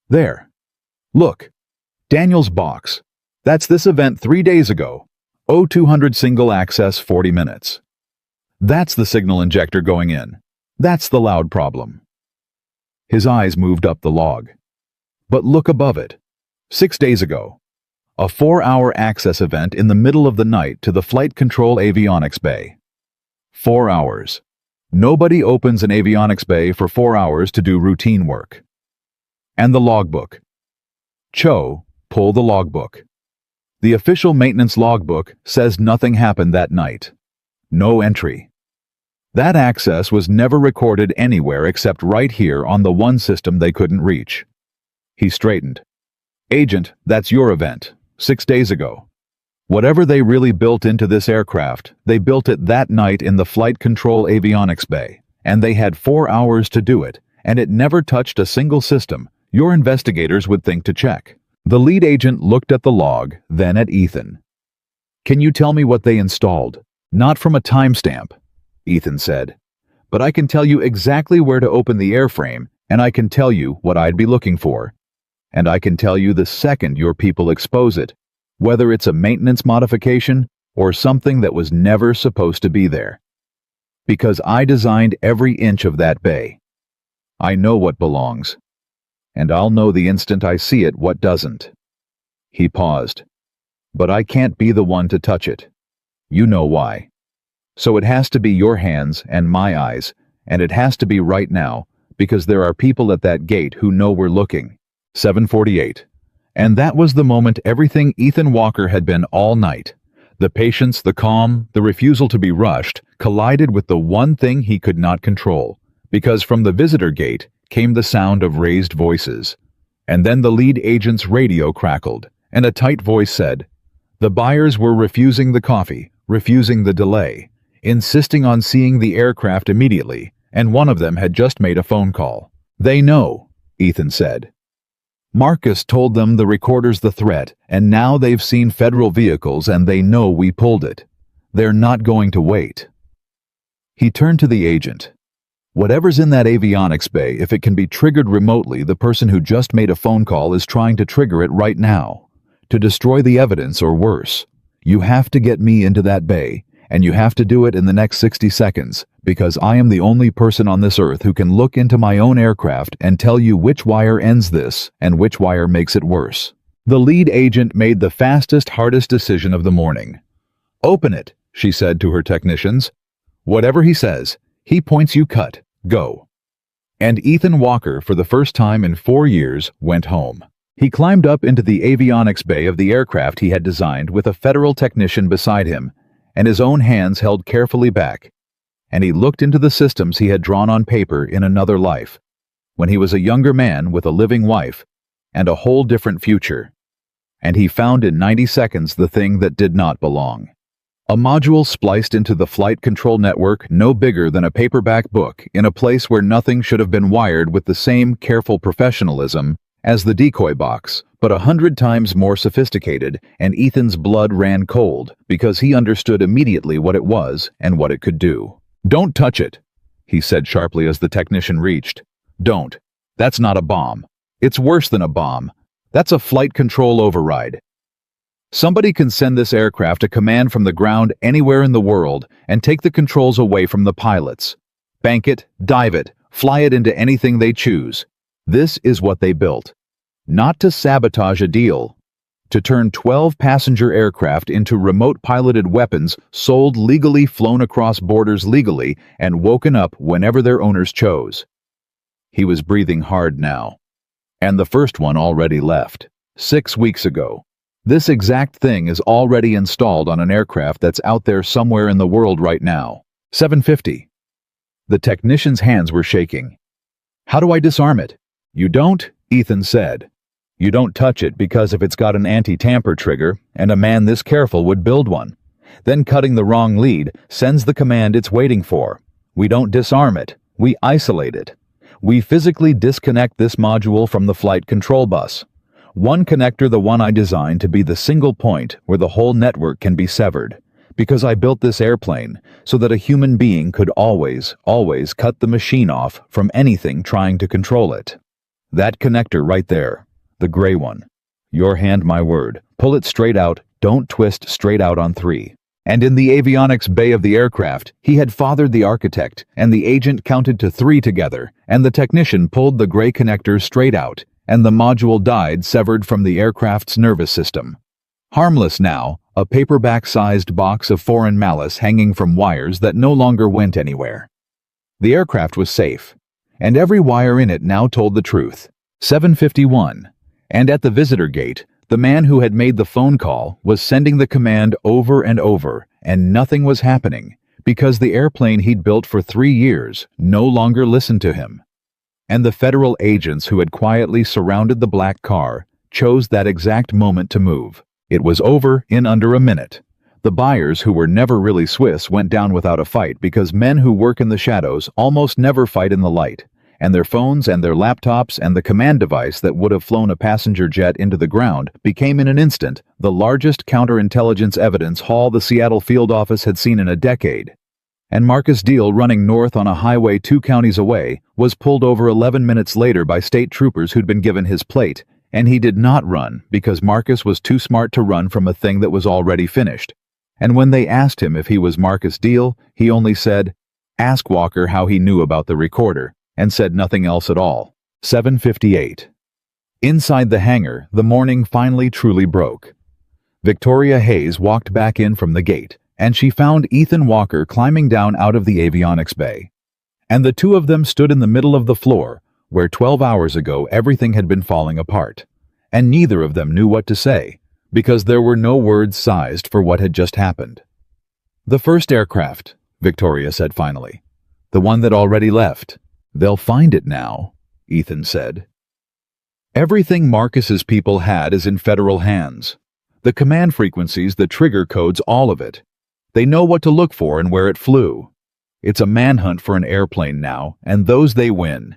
"There. Look. Daniel's box. That's this event 3 days ago. 0200 single access 40 minutes. That's the signal injector going in. That's the loud problem." His eyes moved up the log. "But look above it. 6 days ago. A 4-hour access event in the middle of the night to the Flight Control Avionics Bay. 4 hours. Nobody opens an avionics bay for 4 hours to do routine work." And the logbook. "Cho, pull the logbook. The official maintenance logbook says nothing happened that night. No entry. That access was never recorded anywhere except right here on the one system they couldn't reach." He straightened. "Agent, that's your event, 6 days ago. Whatever they really built into this aircraft, they built it that night in the Flight Control Avionics Bay, and they had 4 hours to do it, and it never touched a single system your investigators would think to check." The lead agent looked at the log, then at Ethan. "Can you tell me what they installed? Not from a timestamp," Ethan said. "But I can tell you exactly where to open the airframe, and I can tell you what I'd be looking for. And I can tell you the second your people expose it, whether it's a maintenance modification or something that was never supposed to be there. Because I designed every inch of that bay. I know what belongs. And I'll know the instant I see it what doesn't." He paused. "But I can't be the one to touch it. You know why. So it has to be your hands and my eyes, and it has to be right now, because there are people at that gate who know we're looking." 7:48. And that was the moment everything Ethan Walker had been all night. The patience, the calm, the refusal to be rushed, collided with the one thing he could not control, because from the visitor gate came the sound of raised voices. And then the lead agent's radio crackled, and a tight voice said, "The buyers were refusing the coffee, refusing the delay, insisting on seeing the aircraft immediately, and one of them had just made a phone call. They know," Ethan said. "Marcus told them the recorder's the threat, and now they've seen federal vehicles and they know we pulled it. They're not going to wait." He turned to the agent. "Whatever's in that avionics bay, if it can be triggered remotely, the person who just made a phone call is trying to trigger it right now, to destroy the evidence or worse. You have to get me into that bay, and you have to do it in the next 60 seconds, because I am the only person on this earth who can look into my own aircraft and tell you which wire ends this and which wire makes it worse." The lead agent made the fastest, hardest decision of the morning. "Open it," she said to her technicians. "Whatever he says, he points you cut. Go." And Ethan Walker, for the first time in 4 years, went home. He climbed up into the avionics bay of the aircraft he had designed with a federal technician beside him, and his own hands held carefully back. and he looked into the systems he had drawn on paper in another life, when he was a younger man with a living wife and a whole different future. And he found in 90 seconds the thing that did not belong. A module spliced into the flight control network no bigger than a paperback book in a place where nothing should have been wired with the same careful professionalism as the decoy box, but 100 times more sophisticated, and Ethan's blood ran cold because he understood immediately what it was and what it could do. "Don't touch it," he said sharply as the technician reached. "Don't. That's not a bomb. It's worse than a bomb. That's a flight control override. Somebody can send this aircraft a command from the ground anywhere in the world and take the controls away from the pilots. Bank it, dive it, fly it into anything they choose. This is what they built. Not to sabotage a deal. To turn 12 passenger aircraft into remote-piloted weapons sold legally, flown across borders legally, and woken up whenever their owners chose." He was breathing hard now. "And the first one already left. 6 weeks ago. This exact thing is already installed on an aircraft that's out there somewhere in the world right now. 750. The technician's hands were shaking. "How do I disarm it?" "You don't," Ethan said. "You don't touch it because if it's got an anti-tamper trigger, and a man this careful would build one, then cutting the wrong lead sends the command it's waiting for. We don't disarm it. We isolate it. We physically disconnect this module from the flight control bus. One connector, the one I designed to be the single point where the whole network can be severed, because I built this airplane so that a human being could always cut the machine off from anything trying to control it. That connector right there, the gray one. Your hand, my word. Pull it straight out, don't twist, straight out on 3. And in the avionics bay of the aircraft, he had fathered the architect, and the agent counted to 3 together, and the technician pulled the gray connector straight out, and the module died, severed from the aircraft's nervous system. Harmless now, a paperback-sized box of foreign malice hanging from wires that no longer went anywhere. The aircraft was safe, and every wire in it now told the truth. 751. And at the visitor gate, the man who had made the phone call was sending the command over and over, and nothing was happening, because the airplane he'd built for 3 years no longer listened to him. And the federal agents who had quietly surrounded the black car chose that exact moment to move. It was over in under a minute. The buyers, who were never really Swiss, went down without a fight because men who work in the shadows almost never fight in the light, and their phones and their laptops and the command device that would have flown a passenger jet into the ground became in an instant the largest counterintelligence evidence haul the Seattle field office had seen in a decade. And Marcus Deal, running north on a highway 2 counties away, was pulled over 11 minutes later by state troopers who'd been given his plate, and he did not run because Marcus was too smart to run from a thing that was already finished. And when they asked him if he was Marcus Deal, he only said, "Ask Walker how he knew about the recorder," and said nothing else at all. 758. Inside the hangar, the morning finally truly broke. Victoria Hayes walked back in from the gate, and she found Ethan Walker climbing down out of the avionics bay. And the two of them stood in the middle of the floor, where 12 hours ago everything had been falling apart. And neither of them knew what to say, because there were no words sized for what had just happened. "The first aircraft," Victoria said finally. "The one that already left. They'll find it now," Ethan said. Everything Marcus's people had is in federal hands. The command frequencies, the trigger codes, all of it. They know what to look for and where it flew. It's a manhunt for an airplane now, and those they win.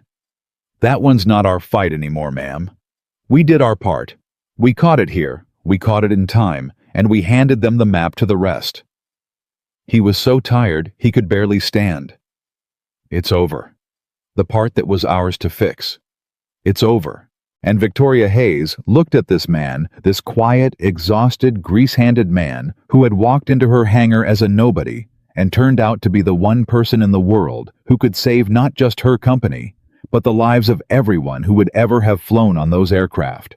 That one's not our fight anymore, ma'am. We did our part. We caught it here, we caught it in time, and we handed them the map to the rest. He was so tired he could barely stand. It's over. The part that was ours to fix. It's over. And Victoria Hayes looked at this man, this quiet, exhausted, grease-handed man who had walked into her hangar as a nobody and turned out to be the one person in the world who could save not just her company, but the lives of everyone who would ever have flown on those aircraft.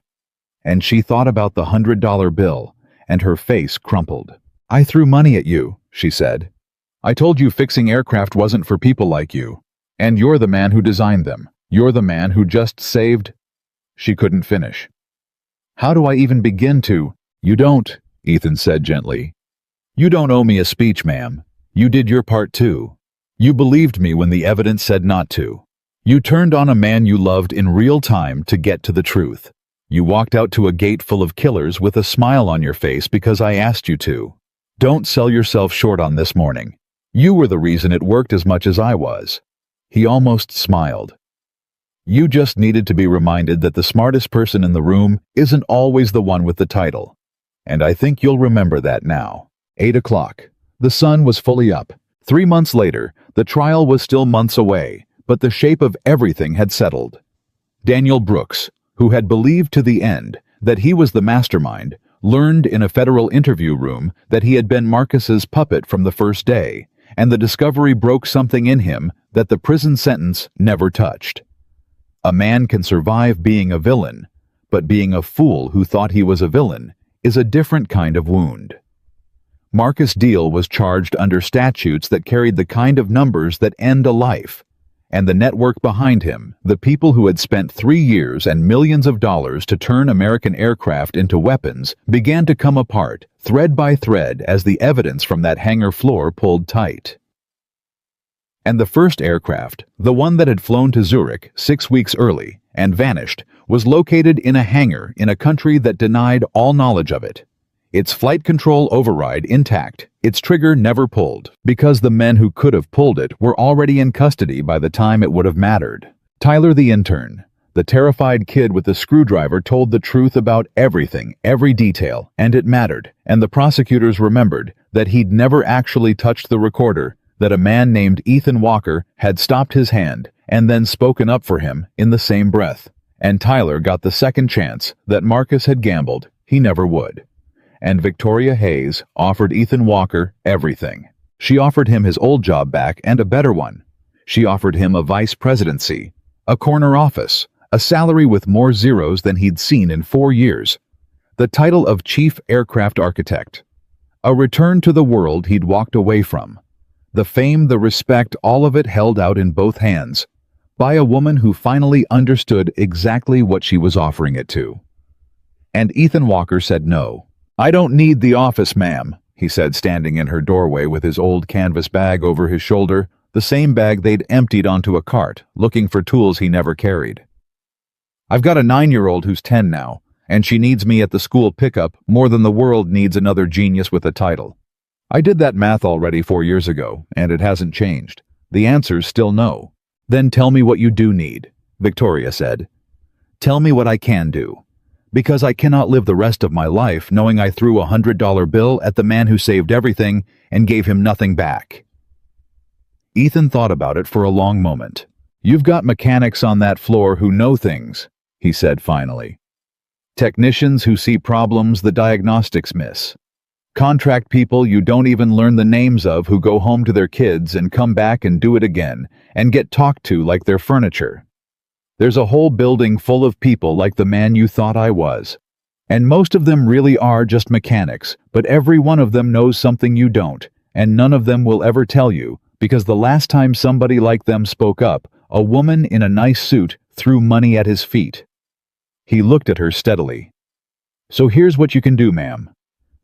And she thought about the $100 bill, and her face crumpled. "I threw money at you," she said. "I told you fixing aircraft wasn't for people like you. And you're the man who designed them. You're the man who just saved—" She couldn't finish. "How do I even begin to—" "You don't," Ethan said gently. "You don't owe me a speech, ma'am. You did your part too. You believed me when the evidence said not to. You turned on a man you loved in real time to get to the truth. You walked out to a gate full of killers with a smile on your face because I asked you to. Don't sell yourself short on this morning. You were the reason it worked as much as I was." He almost smiled. "You just needed to be reminded that the smartest person in the room isn't always the one with the title. And I think you'll remember that now." 8 o'clock. The sun was fully up. 3 months later, the trial was still months away, but the shape of everything had settled. Daniel Brooks, who had believed to the end that he was the mastermind, learned in a federal interview room that he had been Marcus's puppet from the first day, and the discovery broke something in him that the prison sentence never touched. A man can survive being a villain, but being a fool who thought he was a villain is a different kind of wound. Marcus Deal was charged under statutes that carried the kind of numbers that end a life, and the network behind him, the people who had spent 3 years and millions of dollars to turn American aircraft into weapons, began to come apart, thread by thread, as the evidence from that hangar floor pulled tight. And the first aircraft, the one that had flown to Zurich 6 weeks early and vanished, was located in a hangar in a country that denied all knowledge of it. Its flight control override intact, its trigger never pulled, because the men who could have pulled it were already in custody by the time it would have mattered. Tyler the intern, the terrified kid with the screwdriver, told the truth about everything, every detail, and it mattered, and the prosecutors remembered that he'd never actually touched the recorder, that a man named Ethan Walker had stopped his hand and then spoken up for him in the same breath. And Tyler got the second chance that Marcus had gambled he never would. And Victoria Hayes offered Ethan Walker everything. She offered him his old job back and a better one. She offered him a vice presidency, a corner office, a salary with more zeros than he'd seen in 4 years, the title of chief aircraft architect, a return to the world he'd walked away from, the fame, the respect, all of it held out in both hands, by a woman who finally understood exactly what she was offering it to. And Ethan Walker said no. "I don't need the office, ma'am," he said, standing in her doorway with his old canvas bag over his shoulder, the same bag they'd emptied onto a cart, looking for tools he never carried. "I've got a 9-year-old who's 10 now, and she needs me at the school pickup more than the world needs another genius with a title. I did that math already 4 years ago, and it hasn't changed. The answer's still no." "Then tell me what you do need," Victoria said. "Tell me what I can do. Because I cannot live the rest of my life knowing I threw a $100 bill at the man who saved everything and gave him nothing back." Ethan thought about it for a long moment. "You've got mechanics on that floor who know things," he said finally. "Technicians who see problems the diagnostics miss. Contract people you don't even learn the names of who go home to their kids and come back and do it again and get talked to like they're furniture. There's a whole building full of people like the man you thought I was. And most of them really are just mechanics, but every one of them knows something you don't, and none of them will ever tell you, because the last time somebody like them spoke up, a woman in a nice suit threw money at his feet." He looked at her steadily. "So here's what you can do, ma'am.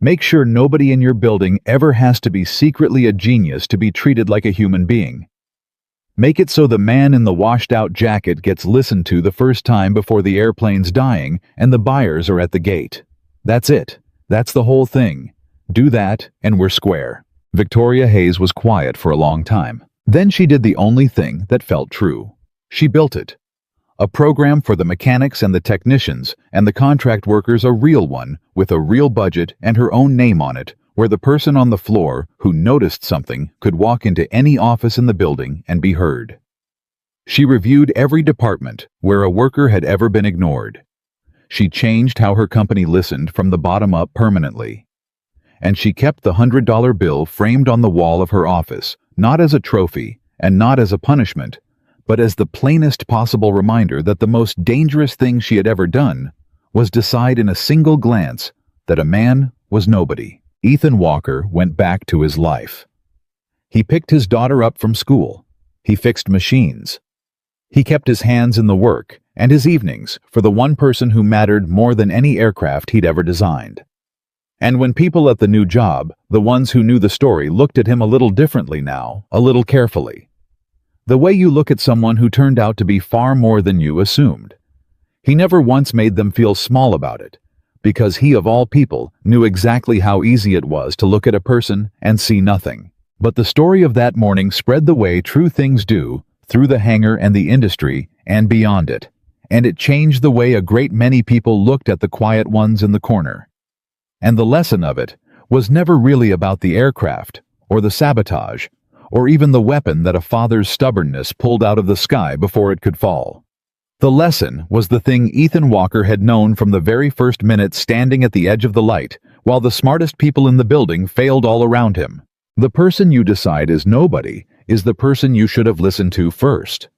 Make sure nobody in your building ever has to be secretly a genius to be treated like a human being. Make it so the man in the washed-out jacket gets listened to the first time before the airplane's dying and the buyers are at the gate. That's it. That's the whole thing. Do that, and we're square." Victoria Hayes was quiet for a long time. Then she did the only thing that felt true. She built it. A program for the mechanics and the technicians and the contract workers, a real one, with a real budget and her own name on it, where the person on the floor who noticed something could walk into any office in the building and be heard. She reviewed every department where a worker had ever been ignored. She changed how her company listened from the bottom up permanently. And she kept the $100 bill framed on the wall of her office, not as a trophy and not as a punishment, but as the plainest possible reminder that the most dangerous thing she had ever done was decide in a single glance that a man was nobody. Ethan Walker went back to his life. He picked his daughter up from school. He fixed machines. He kept his hands in the work and his evenings for the one person who mattered more than any aircraft he'd ever designed. And when people at the new job, the ones who knew the story, looked at him a little differently now, a little carefully. The way you look at someone who turned out to be far more than you assumed. He never once made them feel small about it, because he of all people knew exactly how easy it was to look at a person and see nothing. But the story of that morning spread the way true things do, through the hangar and the industry and beyond it, and it changed the way a great many people looked at the quiet ones in the corner. And the lesson of it was never really about the aircraft, or the sabotage, or even the weapon that a father's stubbornness pulled out of the sky before it could fall. The lesson was the thing Ethan Walker had known from the very first minute, standing at the edge of the light, while the smartest people in the building failed all around him. The person you decide is nobody is the person you should have listened to first.